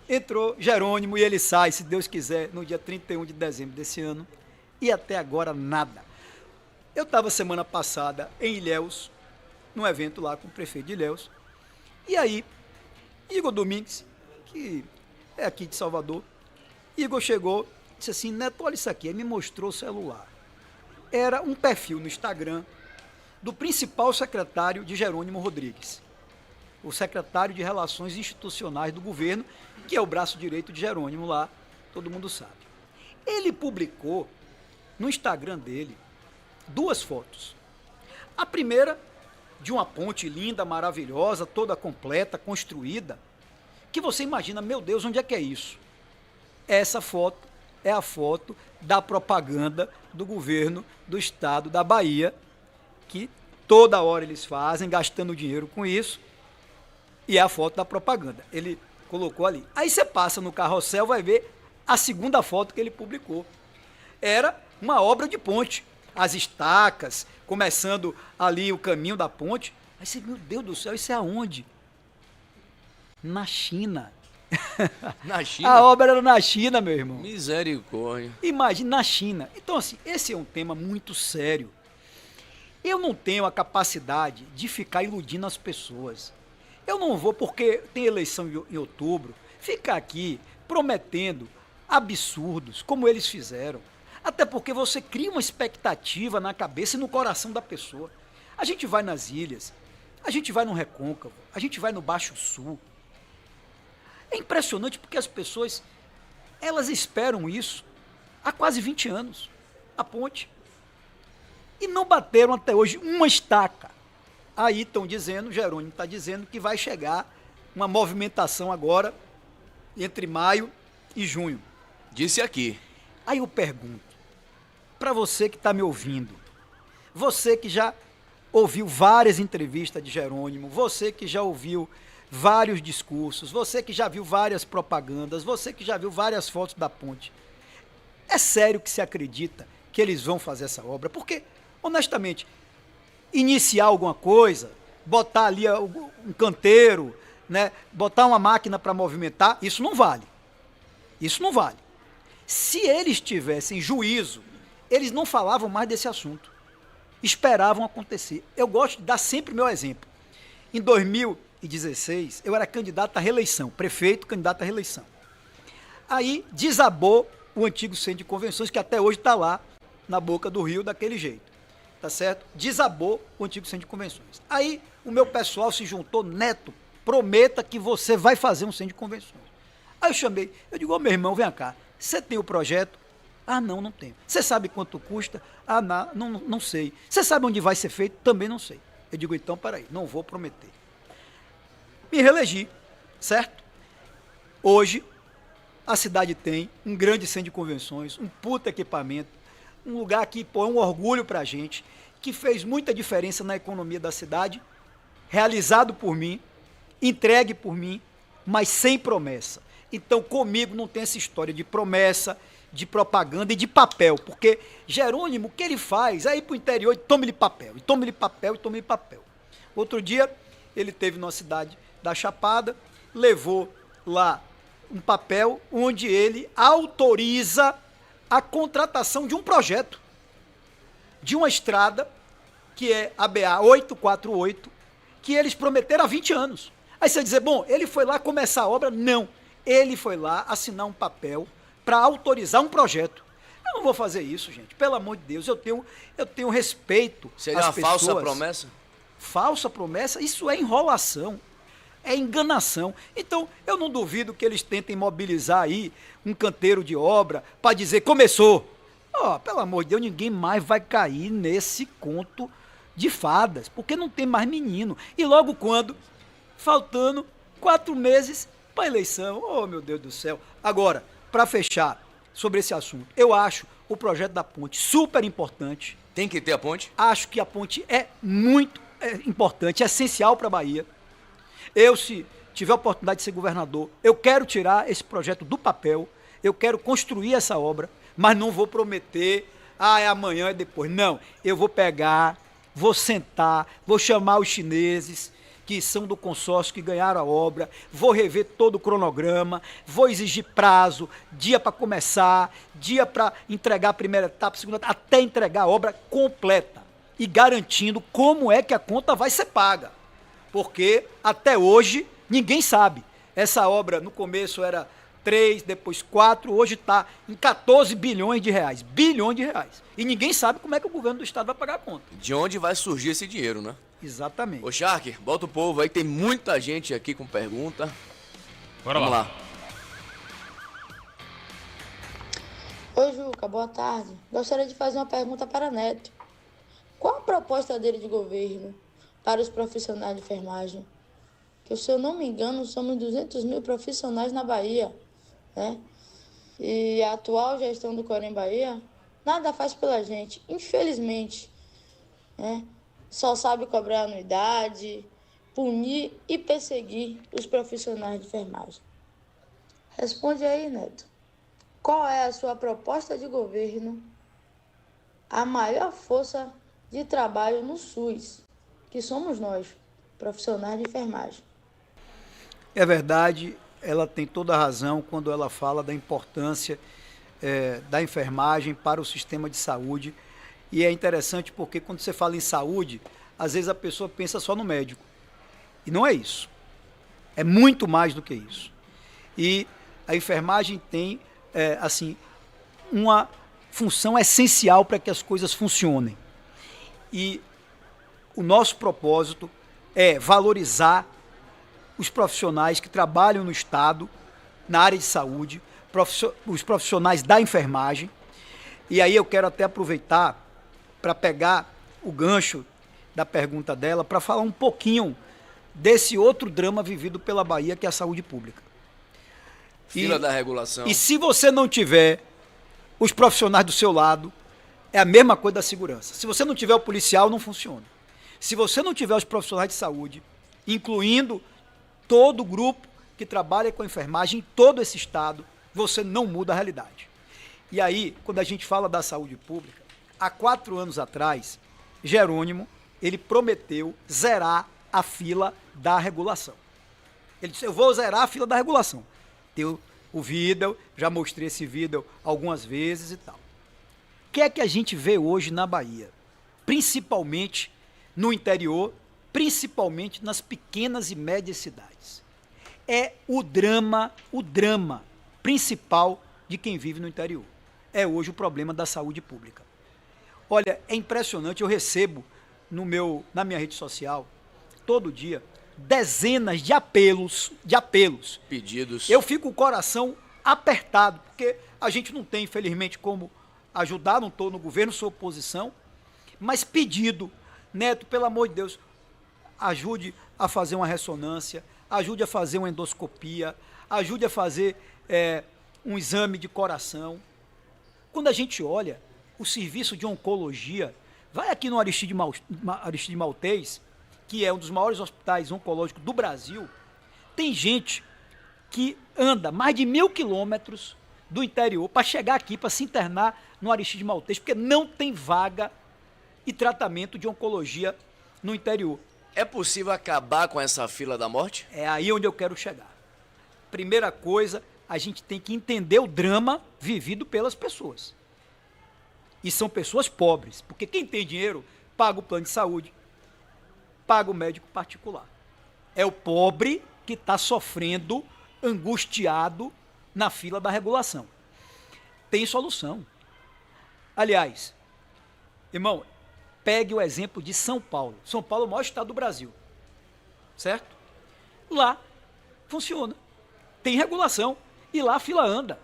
Entrou Jerônimo e ele sai, se Deus quiser, no dia 31 de dezembro desse ano. E até agora nada. Eu estava semana passada em Ilhéus, num evento lá com o prefeito de Ilhéus. E aí, Igor Domingues, que é aqui de Salvador, Igor chegou, disse assim, Neto, olha isso aqui. Aí me mostrou o celular. Era um perfil no Instagram do principal secretário de Jerônimo Rodrigues, o secretário de Relações Institucionais do governo, que é o braço direito de Jerônimo lá, todo mundo sabe. Ele publicou no Instagram dele 2 fotos. A primeira, de uma ponte linda, maravilhosa, toda completa, construída, que você imagina, meu Deus, onde é que é isso? Essa foto é a foto da propaganda do governo do estado da Bahia, que toda hora eles fazem, gastando dinheiro com isso, e é a foto da propaganda. Ele colocou ali. Aí você passa no carrossel, vai ver a segunda foto que ele publicou. Era uma obra de ponte. As estacas, começando ali o caminho da ponte. Aí você, meu Deus do céu, isso é aonde? Na China. Na China? A obra era na China, meu irmão. Misericórdia. Imagine, na China. Então, assim, esse é um tema muito sério. Eu não tenho a capacidade de ficar iludindo as pessoas. Eu não vou, porque tem eleição em outubro, ficar aqui prometendo absurdos, como eles fizeram. Até porque você cria uma expectativa na cabeça e no coração da pessoa. A gente vai nas ilhas, a gente vai no Recôncavo, a gente vai no Baixo Sul. É impressionante porque as pessoas, elas esperam isso há quase 20 anos, a ponte. E não bateram até hoje uma estaca. Aí estão dizendo, Jerônimo está dizendo que vai chegar uma movimentação agora entre maio e junho. Disse aqui. Aí eu pergunto, para você que está me ouvindo, você que já ouviu várias entrevistas de Jerônimo, você que já ouviu vários discursos, você que já viu várias propagandas, você que já viu várias fotos da ponte, é sério que se acredita que eles vão fazer essa obra? Porque, honestamente, iniciar alguma coisa, botar ali um canteiro, né, botar uma máquina para movimentar, isso não vale. Isso não vale. Se eles tivessem juízo, eles não falavam mais desse assunto. Esperavam acontecer. Eu gosto de dar sempre meu exemplo. Em 2016, eu era candidato à reeleição, prefeito candidato à reeleição. Aí desabou o antigo centro de convenções, que até hoje está lá, na boca do rio, daquele jeito. Tá certo? Desabou o antigo centro de convenções. Aí o meu pessoal se juntou, Neto, prometa que você vai fazer um centro de convenções. Aí eu chamei, eu digo, meu irmão, vem cá, você tem o projeto? Ah, não tenho. Você sabe quanto custa? Ah, não sei. Você sabe onde vai ser feito? Também não sei. Eu digo, então, peraí, não vou prometer. Me reelegi, certo? Hoje, a cidade tem um grande centro de convenções, um puta equipamento, um lugar que é um orgulho para a gente, que fez muita diferença na economia da cidade, realizado por mim, entregue por mim, mas sem promessa. Então, comigo não tem essa história de promessa, de propaganda e de papel, porque Jerônimo, o que ele faz? Aí para o interior, tome-lhe papel, e tome-lhe papel, e tome-lhe papel. Outro dia, ele teve numa cidade da Chapada, levou lá um papel onde ele autoriza a contratação de um projeto, de uma estrada, que é a BA 848, que eles prometeram há 20 anos. Aí você dizer, bom, ele foi lá começar a obra? Não. Ele foi lá assinar um papel para autorizar um projeto. Eu não vou fazer isso, gente. Pelo amor de Deus, eu tenho respeito às pessoas. Seria uma falsa promessa? Falsa promessa? Isso é enrolação. É enganação. Então, eu não duvido que eles tentem mobilizar aí um canteiro de obra para dizer, começou. Pelo amor de Deus, ninguém mais vai cair nesse conto de fadas, porque não tem mais menino. E logo quando, faltando 4 meses para a eleição, meu Deus do céu. Agora, para fechar sobre esse assunto, eu acho o projeto da ponte super importante. Tem que ter a ponte? Acho que a ponte é muito importante, é essencial para a Bahia. Eu, se tiver a oportunidade de ser governador, eu quero tirar esse projeto do papel, eu quero construir essa obra, mas não vou prometer, é amanhã, é depois. Não, eu vou pegar, vou sentar, vou chamar os chineses, que são do consórcio, que ganharam a obra, vou rever todo o cronograma, vou exigir prazo, dia para começar, dia para entregar a primeira etapa, a segunda etapa, até entregar a obra completa e garantindo como é que a conta vai ser paga. Porque até hoje ninguém sabe. Essa obra no começo era 3, depois 4, hoje está em 14 bilhões de reais. Bilhões de reais. E ninguém sabe como é que o governo do estado vai pagar a conta. De onde vai surgir esse dinheiro, né? Exatamente. Ô Shark, bota o povo aí, tem muita gente aqui com pergunta. Vamos lá. Oi, Juca, boa tarde. Gostaria de fazer uma pergunta para Neto. Qual a proposta dele de governo para os profissionais de enfermagem? Que, se eu não me engano, somos 200 mil profissionais na Bahia, né? E a atual gestão do Corém Bahia nada faz pela gente, infelizmente, né? Só sabe cobrar anuidade, punir e perseguir os profissionais de enfermagem. Responde aí, Neto. Qual é a sua proposta de governo? A maior força de trabalho no SUS, que somos nós, profissionais de enfermagem. É verdade, ela tem toda a razão quando ela fala da importância da enfermagem para o sistema de saúde. E é interessante porque quando você fala em saúde, às vezes a pessoa pensa só no médico. E não é isso. É muito mais do que isso. E a enfermagem tem, uma função essencial para que as coisas funcionem. E o nosso propósito é valorizar os profissionais que trabalham no Estado, na área de saúde, os profissionais da enfermagem. E aí eu quero até aproveitar para pegar o gancho da pergunta dela para falar um pouquinho desse outro drama vivido pela Bahia, que é a saúde pública. Fila da regulação. E se você não tiver os profissionais do seu lado, é a mesma coisa da segurança. Se você não tiver o policial, não funciona. Se você não tiver os profissionais de saúde, incluindo todo o grupo que trabalha com a enfermagem em todo esse estado, você não muda a realidade. E aí, quando a gente fala da saúde pública, há 4 anos atrás, Jerônimo, ele prometeu zerar a fila da regulação. Ele disse, eu vou zerar a fila da regulação. Tem o vídeo, já mostrei esse vídeo algumas vezes e tal. O que é que a gente vê hoje na Bahia? Principalmente no interior, principalmente nas pequenas e médias cidades. É o drama principal de quem vive no interior. É hoje o problema da saúde pública. Olha, é impressionante, eu recebo na minha rede social, todo dia, dezenas de apelos. Pedidos. Eu fico com o coração apertado, porque a gente não tem, infelizmente, como ajudar, não estou no governo, sou oposição, mas pedido, Neto, pelo amor de Deus, ajude a fazer uma ressonância, ajude a fazer uma endoscopia, ajude a fazer um exame de coração. Quando a gente olha o serviço de oncologia, vai aqui no Aristide Maltês, que é um dos maiores hospitais oncológicos do Brasil, tem gente que anda mais de 1.000 quilômetros do interior para chegar aqui, para se internar no Aristide Maltês, porque não tem vaga e tratamento de oncologia no interior. É possível acabar com essa fila da morte? É aí onde eu quero chegar. Primeira coisa, a gente tem que entender o drama vivido pelas pessoas. E são pessoas pobres, porque quem tem dinheiro paga o plano de saúde, paga o médico particular. É o pobre que está sofrendo, angustiado na fila da regulação. Tem solução. Aliás, irmão, pegue o exemplo de São Paulo. São Paulo é o maior estado do Brasil, certo? Lá funciona, tem regulação e lá a fila anda.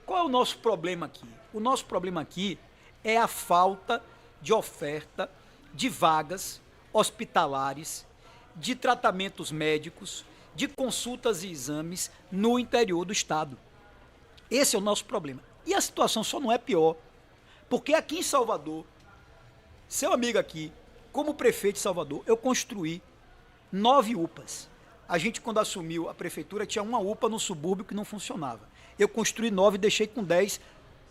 Qual é o nosso problema aqui? O nosso problema aqui é a falta de oferta de vagas hospitalares, de tratamentos médicos, de consultas e exames no interior do estado. Esse é o nosso problema. E a situação só não é pior, porque aqui em Salvador, seu amigo aqui, como prefeito de Salvador, eu construí 9 UPAs. A gente, quando assumiu a prefeitura, tinha uma UPA no subúrbio que não funcionava. Eu construí 9 e deixei com 10.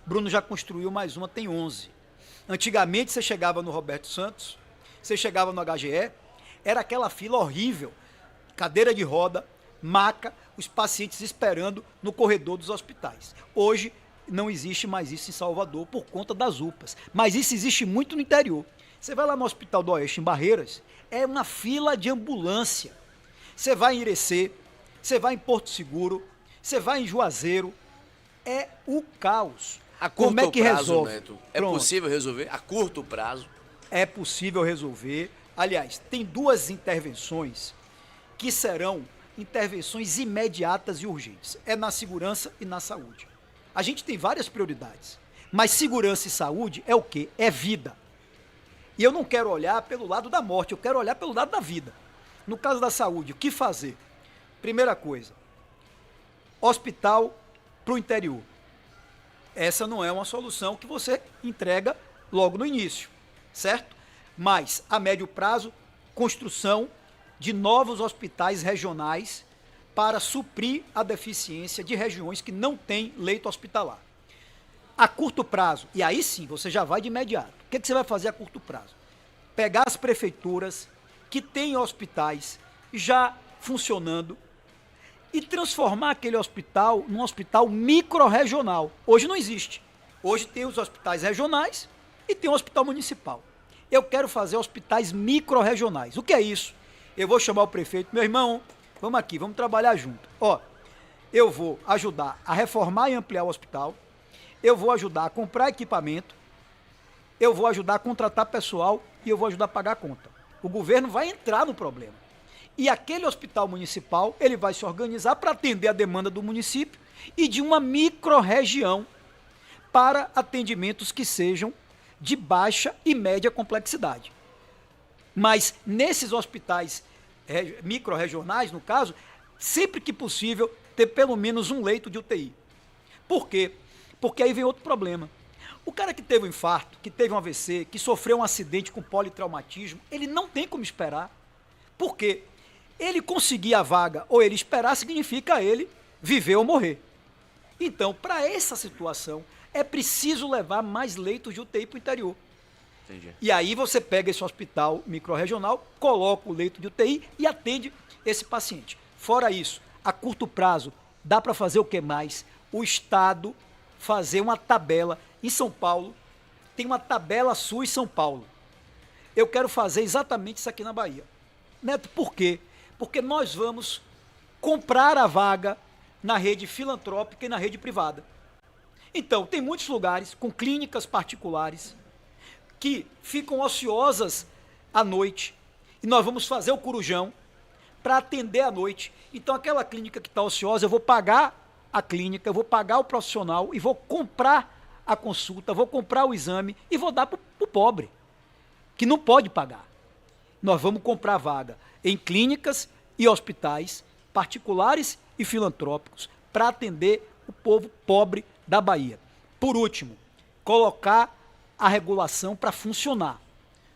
Bruno já construiu mais uma, tem 11. Antigamente, você chegava no Roberto Santos, você chegava no HGE, era aquela fila horrível, cadeira de roda, maca, os pacientes esperando no corredor dos hospitais. Hoje, não existe mais isso em Salvador por conta das UPAs, mas isso existe muito no interior. Você vai lá no Hospital do Oeste, em Barreiras, é uma fila de ambulância. Você vai em Irecê, você vai em Porto Seguro, você vai em Juazeiro, é o caos. A curto Como é que prazo, resolve? Neto, é Pronto. possível resolver? A curto prazo? É possível resolver. Aliás, tem 2 intervenções que serão intervenções imediatas e urgentes. É na segurança e na saúde. A gente tem várias prioridades, mas segurança e saúde é o quê? É vida. E eu não quero olhar pelo lado da morte, eu quero olhar pelo lado da vida. No caso da saúde, o que fazer? Primeira coisa, hospital para o interior. Essa não é uma solução que você entrega logo no início, certo? Mas, a médio prazo, construção de novos hospitais regionais para suprir a deficiência de regiões que não têm leito hospitalar. A curto prazo, e aí sim, você já vai de imediato. O que você vai fazer a curto prazo? Pegar as prefeituras que têm hospitais já funcionando e transformar aquele hospital num hospital microrregional. Hoje não existe. Hoje tem os hospitais regionais e tem o hospital municipal. Eu quero fazer hospitais microrregionais. O que é isso? Eu vou chamar o prefeito, meu irmão, vamos aqui, vamos trabalhar junto. Ó, eu vou ajudar a reformar e ampliar o hospital, eu vou ajudar a comprar equipamento, eu vou ajudar a contratar pessoal e eu vou ajudar a pagar a conta. O governo vai entrar no problema. E aquele hospital municipal, ele vai se organizar para atender a demanda do município e de uma microrregião para atendimentos que sejam de baixa e média complexidade. Mas nesses hospitais microrregionais, no caso, sempre que possível, ter pelo menos um leito de UTI. Por quê? Porque aí vem outro problema. O cara que teve um infarto, que teve um AVC, que sofreu um acidente com politraumatismo, ele não tem como esperar. Por quê? Ele conseguir a vaga ou ele esperar significa ele viver ou morrer. Então, para essa situação, é preciso levar mais leitos de UTI para o interior. Entendi. E aí você pega esse hospital microrregional, coloca o leito de UTI e atende esse paciente. Fora isso, a curto prazo, dá para fazer o que mais? O Estado fazer uma tabela. Em São Paulo, tem uma tabela SUS São Paulo. Eu quero fazer exatamente isso aqui na Bahia. Neto, por quê? Porque nós vamos comprar a vaga na rede filantrópica e na rede privada. Então, tem muitos lugares com clínicas particulares que ficam ociosas à noite e nós vamos fazer o corujão para atender à noite. Então, aquela clínica que está ociosa, eu vou pagar a clínica, eu vou pagar o profissional e vou comprar a consulta, vou comprar o exame e vou dar para o pobre, que não pode pagar. Nós vamos comprar vaga em clínicas e hospitais particulares e filantrópicos para atender o povo pobre da Bahia. Por último, colocar a regulação para funcionar.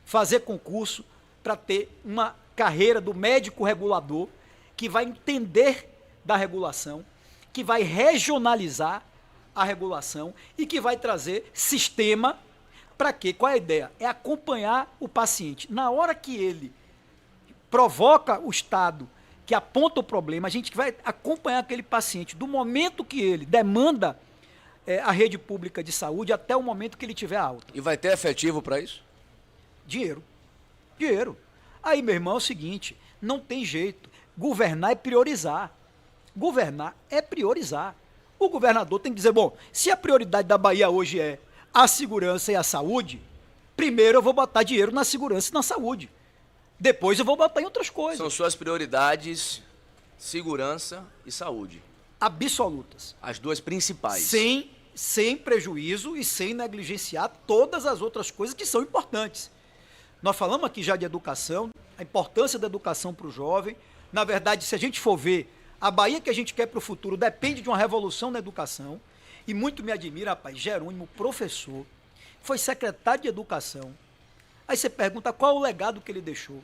Fazer concurso para ter uma carreira do médico regulador que vai entender da regulação, que vai regionalizar a regulação e que vai trazer sistema para quê? Qual é a ideia? É acompanhar o paciente. Na hora que ele provoca o estado que aponta o problema, a gente vai acompanhar aquele paciente do momento que ele demanda a rede pública de saúde até o momento que ele tiver alta. E vai ter efetivo para isso? Dinheiro. Dinheiro. Aí, meu irmão, é o seguinte, não tem jeito. Governar é priorizar. Governar é priorizar. O governador tem que dizer, bom, se a prioridade da Bahia hoje é a segurança e a saúde, primeiro eu vou botar dinheiro na segurança e na saúde. Depois eu vou botar em outras coisas. São suas prioridades, segurança e saúde. Absolutas. As duas principais. Sem prejuízo e sem negligenciar todas as outras coisas que são importantes. Nós falamos aqui já de educação, a importância da educação para o jovem. Na verdade, se a gente for ver, a Bahia que a gente quer para o futuro depende de uma revolução na educação. E muito me admira, rapaz, Jerônimo, professor, foi secretário de educação. Aí você pergunta qual é o legado que ele deixou.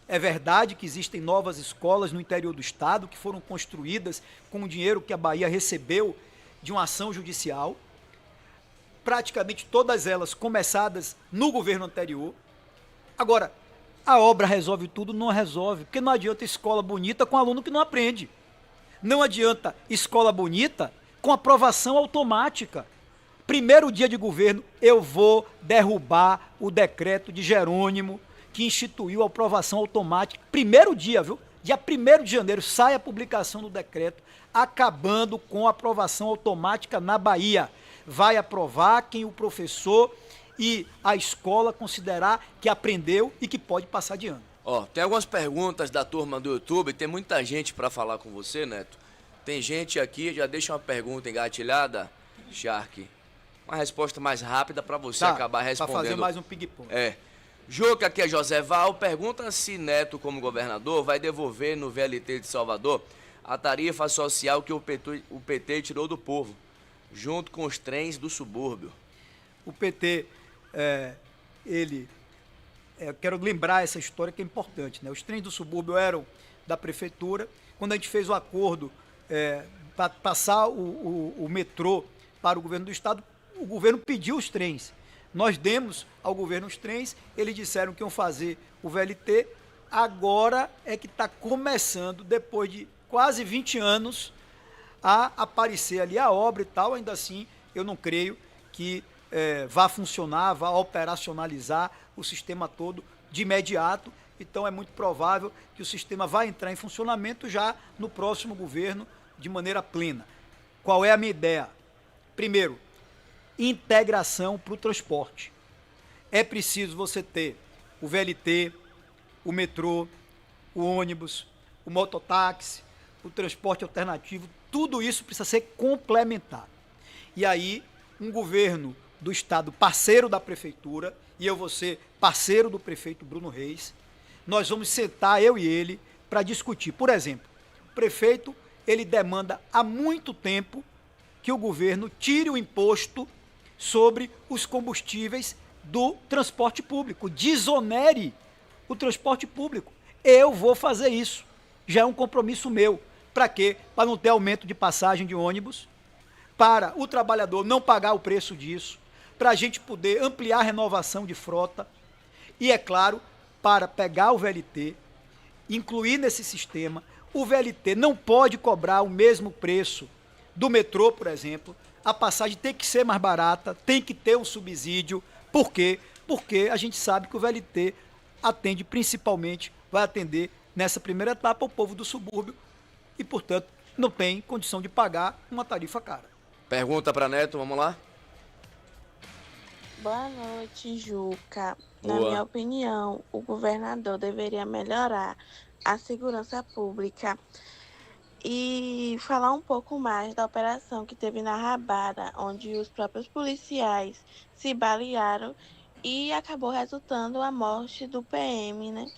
É verdade que existem novas escolas no interior do estado que foram construídas com o dinheiro que a Bahia recebeu de uma ação judicial, praticamente todas elas começadas no governo anterior. Agora, a obra resolve tudo? Não resolve, porque não adianta escola bonita com aluno que não aprende. Não adianta escola bonita com aprovação automática. Primeiro dia de governo, eu vou derrubar o decreto de Jerônimo, que instituiu a aprovação automática. Primeiro dia, viu? Dia 1º de janeiro sai a publicação do decreto, acabando com a aprovação automática na Bahia. Vai aprovar quem o professor e a escola considerar que aprendeu e que pode passar de ano. Ó, tem algumas perguntas da turma do YouTube, tem muita gente para falar com você, Neto. Tem gente aqui, já deixa uma pergunta engatilhada, Shark. Uma resposta mais rápida para você acabar respondendo. Para fazer mais um ping-pong. Juca, aqui é José Val, pergunta se Neto, como governador, vai devolver no VLT de Salvador a tarifa social que o PT tirou do povo, junto com os trens do subúrbio. O PT, eu quero lembrar essa história que é importante, né? Os trens do subúrbio eram da prefeitura. Quando a gente fez o acordo para passar o metrô para o governo do estado, o governo pediu os trens. Nós demos ao governo os trens, eles disseram que iam fazer o VLT, agora é que está começando, depois de quase 20 anos, a aparecer ali a obra e tal. Ainda assim, eu não creio que vá funcionar, vá operacionalizar o sistema todo de imediato. Então é muito provável que o sistema vai entrar em funcionamento já no próximo governo de maneira plena. Qual é a minha ideia? Primeiro, integração para o transporte. É preciso você ter o VLT, o metrô, o ônibus, o mototáxi, o transporte alternativo, tudo isso precisa ser complementar. E aí, um governo do estado parceiro da prefeitura, e eu vou ser parceiro do prefeito Bruno Reis, nós vamos sentar, eu e ele, para discutir. Por exemplo, o prefeito, ele demanda há muito tempo que o governo tire o imposto sobre os combustíveis do transporte público, desonere o transporte público. Eu vou fazer isso, já é um compromisso meu. Para quê? Para não ter aumento de passagem de ônibus, para o trabalhador não pagar o preço disso, para a gente poder ampliar a renovação de frota e, é claro, para pegar o VLT, incluir nesse sistema. O VLT não pode cobrar o mesmo preço do metrô, por exemplo. A passagem tem que ser mais barata, tem que ter um subsídio. Por quê? Porque a gente sabe que o VLT atende principalmente, vai atender nessa primeira etapa o povo do subúrbio e, portanto, não tem condição de pagar uma tarifa cara. Pergunta para Neto, vamos lá? Boa noite, Juca. Boa. Na minha opinião, o governador deveria melhorar a segurança pública e falar um pouco mais da operação que teve na Rabada, onde os próprios policiais se balearam e acabou resultando a morte do PM, né?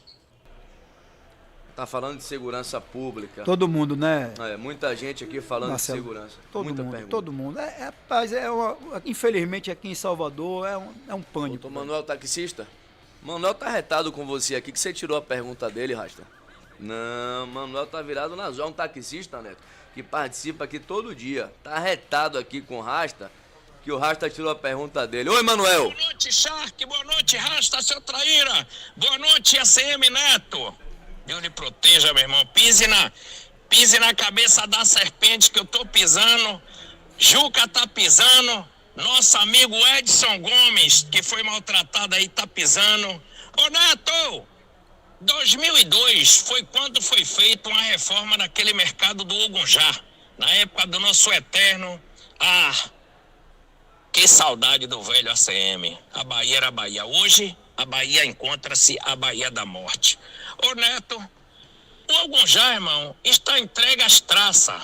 Tá falando de segurança pública. Todo mundo, né? Muita gente aqui falando Marcelo, de segurança. Todo Muita mundo, pergunta. todo mundo. Rapaz, infelizmente aqui em Salvador é um pânico. Doutor Manuel, taxista? Manuel tá retado com você aqui, que você tirou a pergunta dele, Rasta. Não, Manuel tá virado na zona. É um taxista, Neto, que participa aqui todo dia. Tá retado aqui com o Rasta, que o Rasta tirou a pergunta dele. Oi, Manuel. Boa noite, Shark. Boa noite, Rasta, seu traíra. Boa noite, ACM Neto. Deus lhe proteja, meu irmão. Pise na cabeça da serpente que eu tô pisando. Juca tá pisando. Nosso amigo Edson Gomes, que foi maltratado aí, tá pisando. Ô, Neto, 2002 foi quando foi feita uma reforma naquele mercado do Ogunjá. Na época do nosso eterno... que saudade do velho ACM. A Bahia era a Bahia. Hoje, a Bahia encontra-se a Bahia da Morte. Ô, Neto, o Ogunjá, irmão, está entregue às traças.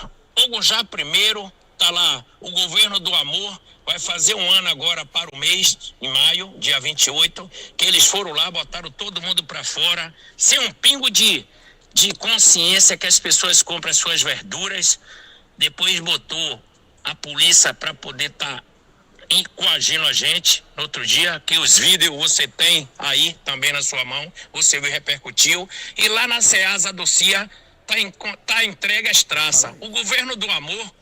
Ogunjá primeiro, tá lá, o governo do amor, vai fazer um ano agora para o mês, em maio, dia 28, que eles foram lá, botaram todo mundo para fora, sem um pingo de consciência que as pessoas compram as suas verduras. Depois botou a polícia para poder estar coagindo a gente. No outro dia, que os vídeos você tem aí também na sua mão, você viu, repercutiu. E lá na Ceasa do CIA tá entregue as traças. O governo do amor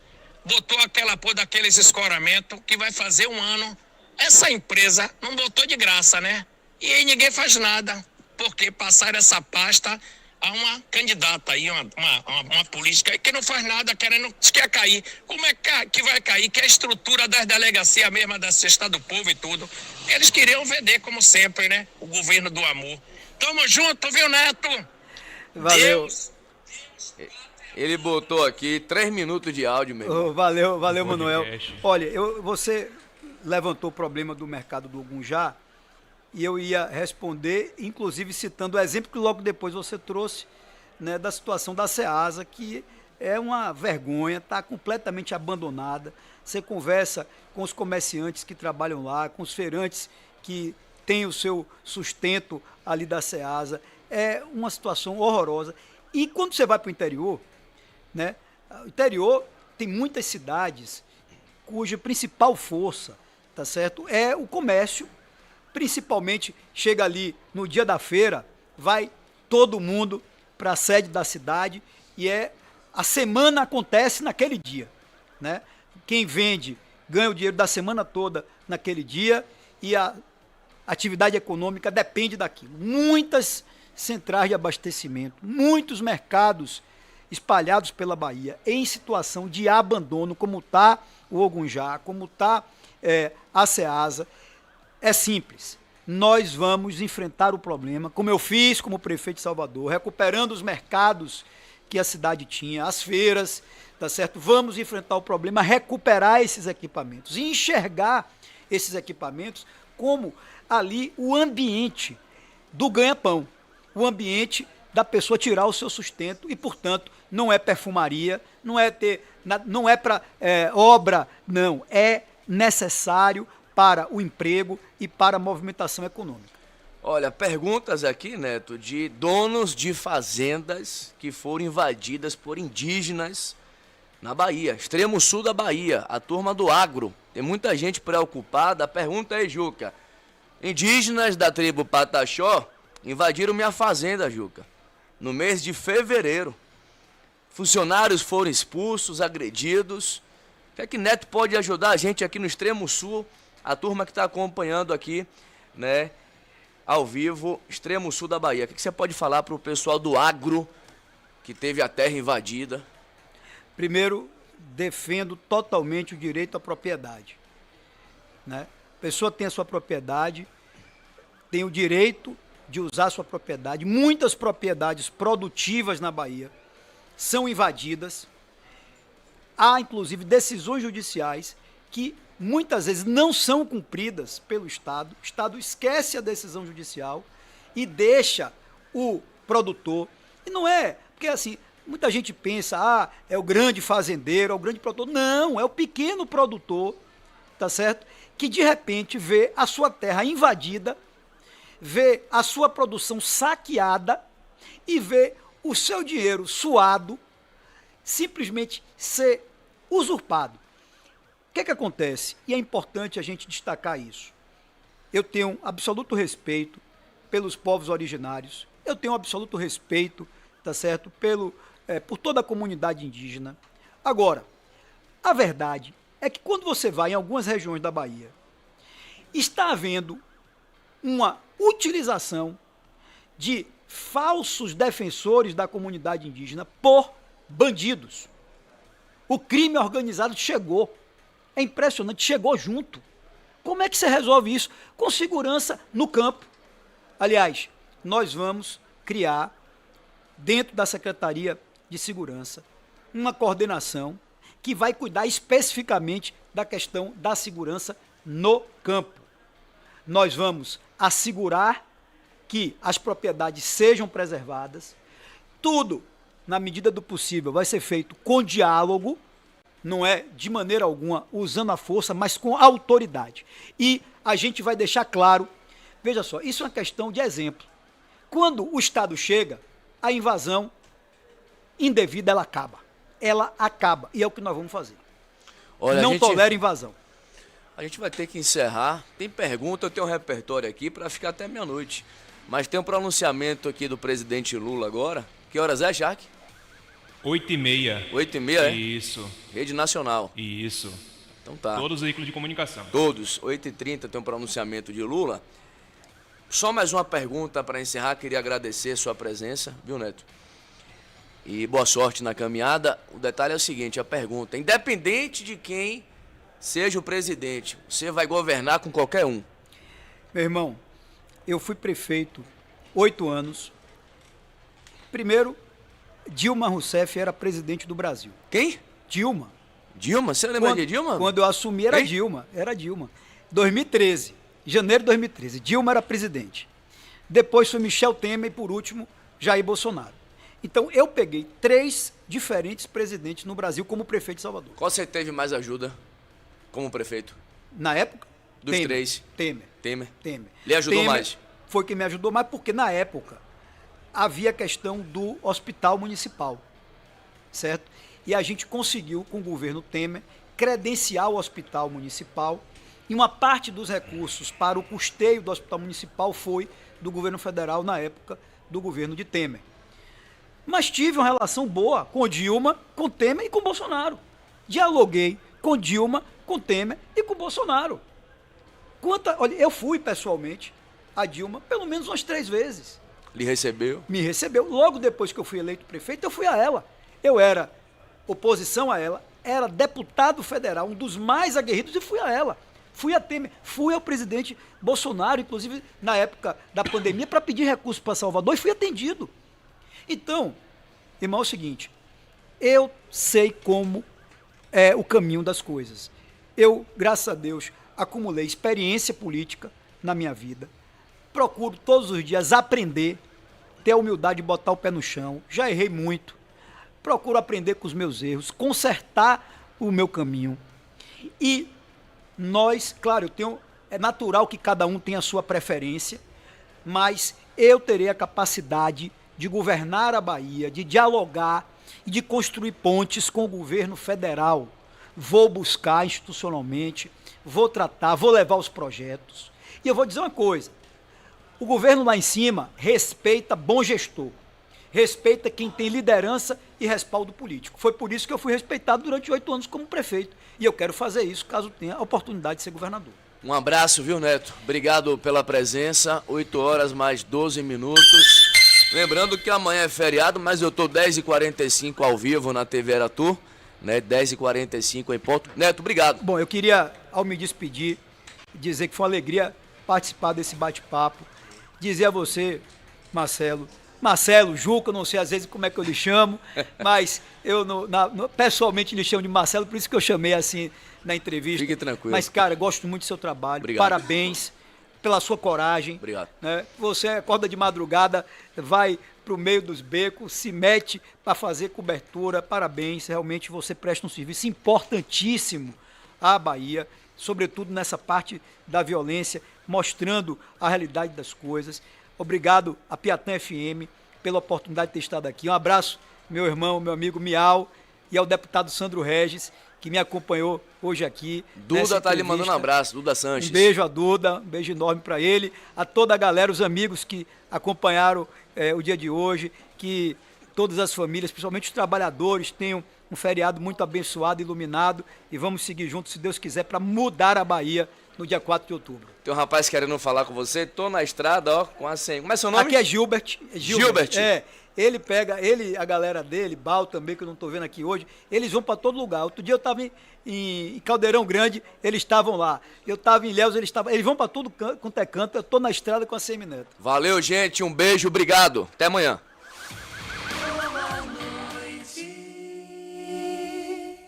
botou aquela porra daqueles escoramentos que vai fazer um ano. Essa empresa não botou de graça, né? E aí ninguém faz nada, porque passaram essa pasta a uma candidata aí, uma política que não faz nada, quer cair. Como é que vai cair? Que é a estrutura das delegacias mesmo, da Cesta do Povo e tudo. Eles queriam vender, como sempre, né? O governo do amor. Tamo junto, viu, Neto? Valeu. Deus. Ele botou aqui 3 minutos de áudio, meu irmão. Valeu, Manuel. Podcast. Olha, você levantou o problema do mercado do Ogunjá e eu ia responder, inclusive citando o exemplo que logo depois você trouxe, né, da situação da Ceasa, que é uma vergonha, está completamente abandonada. Você conversa com os comerciantes que trabalham lá, com os feirantes que têm o seu sustento ali da Ceasa. É uma situação horrorosa. E quando você vai para o interior, né, o interior tem muitas cidades cuja principal força, tá certo, é o comércio. Principalmente chega ali no dia da feira, vai todo mundo para a sede da cidade e a semana acontece naquele dia, né? Quem vende ganha o dinheiro da semana toda naquele dia e a atividade econômica depende daquilo. Muitas centrais de abastecimento, muitos mercados espalhados pela Bahia em situação de abandono, como está o Ogunjá, como está a Ceasa. É simples, nós vamos enfrentar o problema, como eu fiz como prefeito de Salvador, recuperando os mercados que a cidade tinha, as feiras, tá certo? Vamos enfrentar o problema, recuperar esses equipamentos e enxergar esses equipamentos como ali o ambiente do ganha-pão, o ambiente da pessoa tirar o seu sustento e, portanto, não é perfumaria, não é para obra, não, é necessário para o emprego e para a movimentação econômica. Olha, perguntas aqui, Neto, de donos de fazendas que foram invadidas por indígenas na Bahia, extremo sul da Bahia, a turma do agro. Tem muita gente preocupada. A pergunta é, Juca, indígenas da tribo Pataxó invadiram minha fazenda, Juca, no mês de fevereiro. Funcionários foram expulsos, agredidos. O que é que Neto pode ajudar a gente aqui no extremo sul? A turma que está acompanhando aqui, né, ao vivo, extremo sul da Bahia. O que você pode falar para o pessoal do agro que teve a terra invadida? Primeiro, defendo totalmente o direito à propriedade, né? A pessoa tem a sua propriedade, tem o direito de usar a sua propriedade. Muitas propriedades produtivas na Bahia são invadidas. Há, inclusive, decisões judiciais que muitas vezes não são cumpridas pelo Estado. O Estado esquece a decisão judicial e deixa o produtor. E não é, porque assim, muita gente pensa, é o grande fazendeiro, é o grande produtor. Não, é o pequeno produtor, tá certo? Que de repente vê a sua terra invadida, vê a sua produção saqueada e vê o seu dinheiro suado simplesmente ser usurpado. O que é que acontece? E é importante a gente destacar isso. Eu tenho absoluto respeito pelos povos originários, eu tenho absoluto respeito, tá certo, por toda a comunidade indígena. Agora, a verdade é que quando você vai em algumas regiões da Bahia, está havendo uma utilização de falsos defensores da comunidade indígena por bandidos. O crime organizado chegou. É impressionante, chegou junto. Como é que você resolve isso? Com segurança no campo. Aliás, nós vamos criar, dentro da Secretaria de Segurança, uma coordenação que vai cuidar especificamente da questão da segurança no campo. Nós vamos assegurar que as propriedades sejam preservadas. Tudo, na medida do possível, vai ser feito com diálogo, não é de maneira alguma usando a força, mas com autoridade. E a gente vai deixar claro, veja só, isso é uma questão de exemplo. Quando o Estado chega, a invasão indevida ela acaba. Ela acaba, e é o que nós vamos fazer. Olha, não tolera invasão. A gente vai ter que encerrar. Tem pergunta, eu tenho um repertório aqui para ficar até meia-noite. Mas tem um pronunciamento aqui do presidente Lula agora. Que horas é, Jaque? 8h30. 8h30, é? Isso. Rede Nacional. Isso. Então tá. Todos os veículos de comunicação. Todos. 8h30 tem um pronunciamento de Lula. Só mais uma pergunta para encerrar. Queria agradecer sua presença, viu, Neto? E boa sorte na caminhada. O detalhe é o seguinte, a pergunta. Independente de quem seja o presidente, você vai governar com qualquer um? Meu irmão, eu fui prefeito 8 anos. Primeiro, Dilma Rousseff era presidente do Brasil. Quem? Dilma. Dilma? Você lembra de Dilma? Quando eu assumi era Dilma. Era Dilma. 2013. Janeiro de 2013. Dilma era presidente. Depois foi Michel Temer e, por último, Jair Bolsonaro. Então, eu peguei 3 diferentes presidentes no Brasil como prefeito de Salvador. Qual você teve mais ajuda como prefeito? Na época? Dos Temer. 3? Temer. Temer. Temer. Lhe ajudou Temer mais? Foi quem me ajudou mais, porque na época havia a questão do hospital municipal, certo? E a gente conseguiu, com o governo Temer, credenciar o hospital municipal, e uma parte dos recursos para o custeio do hospital municipal foi do governo federal na época do governo de Temer. Mas tive uma relação boa com Dilma, com Temer e com Bolsonaro. Dialoguei com Dilma, com Temer e com Bolsonaro. Olha, eu fui pessoalmente a Dilma pelo menos umas 3 vezes. Lhe recebeu? Me recebeu. Logo depois que eu fui eleito prefeito, eu fui a ela. Eu era oposição a ela, era deputado federal, um dos mais aguerridos, e fui a ela. Fui a Temer, fui ao presidente Bolsonaro, inclusive na época da pandemia, para pedir recursos para Salvador, e fui atendido. Então, irmão, é o seguinte, eu sei como é o caminho das coisas. Eu, graças a Deus, acumulei experiência política na minha vida. Procuro todos os dias aprender, ter a humildade de botar o pé no chão. Já errei muito. Procuro aprender com os meus erros, consertar o meu caminho. E nós, claro, é natural que cada um tenha a sua preferência, mas eu terei a capacidade de governar a Bahia, de dialogar e de construir pontes com o governo federal. Vou buscar institucionalmente, vou tratar, vou levar os projetos. E eu vou dizer uma coisa, o governo lá em cima respeita bom gestor, respeita quem tem liderança e respaldo político. Foi por isso que eu fui respeitado durante 8 anos como prefeito. E eu quero fazer isso caso tenha a oportunidade de ser governador. Um abraço, viu, Neto? Obrigado pela presença. 8 horas mais 12 minutos. Lembrando que amanhã é feriado, mas eu estou 10h45 ao vivo na TV Aratu, né? 10h45 em ponto. Neto, obrigado. Bom, eu queria, ao me despedir, dizer que foi uma alegria participar desse bate-papo. Dizer a você, Marcelo, Juca, não sei às vezes como é que eu lhe chamo, mas eu pessoalmente lhe chamo de Marcelo, por isso que eu chamei assim na entrevista. Fique tranquilo. Mas, cara, gosto muito do seu trabalho. Obrigado. Parabéns pela sua coragem. Obrigado. Né? Você acorda de madrugada, vai para o meio dos becos, se mete para fazer cobertura. Parabéns, realmente você presta um serviço importantíssimo à Bahia, sobretudo nessa parte da violência, mostrando a realidade das coisas. Obrigado a Piatã FM pela oportunidade de ter estado aqui. Um abraço, meu irmão, meu amigo Miau, e ao deputado Sandro Regis, que me acompanhou hoje aqui. Duda tá lhe mandando um abraço, Duda Sanches. Um beijo a Duda, um beijo enorme para ele, a toda a galera, os amigos que acompanharam o dia de hoje, que todas as famílias, principalmente os trabalhadores, tenham um feriado muito abençoado, iluminado, e vamos seguir juntos, se Deus quiser, para mudar a Bahia no dia 4 de outubro. Tem um rapaz querendo falar com você, tô na estrada, ó, com a senha. Como é seu nome? Aqui é Gilbert. Gilbert. Ele pega, a galera dele, Bal também, que eu não estou vendo aqui hoje, eles vão para todo lugar. Outro dia eu estava em Caldeirão Grande, eles estavam lá. Eu estava em Ilhéus, eles vão para todo quanto é canto, eu estou na estrada com a CM Neto. Valeu, gente, um beijo, obrigado. Até amanhã.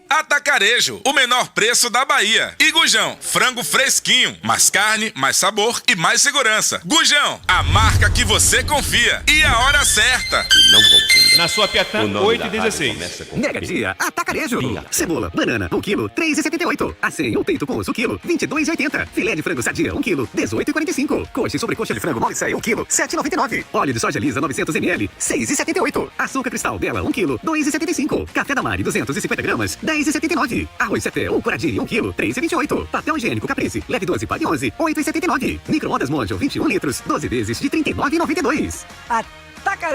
Atacarejo, o menor preço da Bahia. E Gujão, frango fresquinho, mais carne, mais sabor e mais segurança. Gujão, a marca que você confia. E a hora certa. Não confunda. Na sua Piatã, 8h16. Mega dia, Atacarejo. Cebola, banana, 1 kg, 3,78. Acém ou peito com osso, quilo, 22,80. Filé de frango sadia, 1 kg, 18,45. Coxa e sobrecoxa de frango mole 1 kg, 7,99. Óleo de soja lisa, 900 ml, 6,78. Açúcar cristal Bela, 1 kg, 2,75. Café da Mari, 250 gramas, 10,79. Arroz Ceté ou Curadi, 1 kg, 3,28. Papel higiênico Caprice, leve 12, pague 11, 8,79. Micro-ondas Mondial, 21 litros, 12 vezes de 39,92. Atacarejo.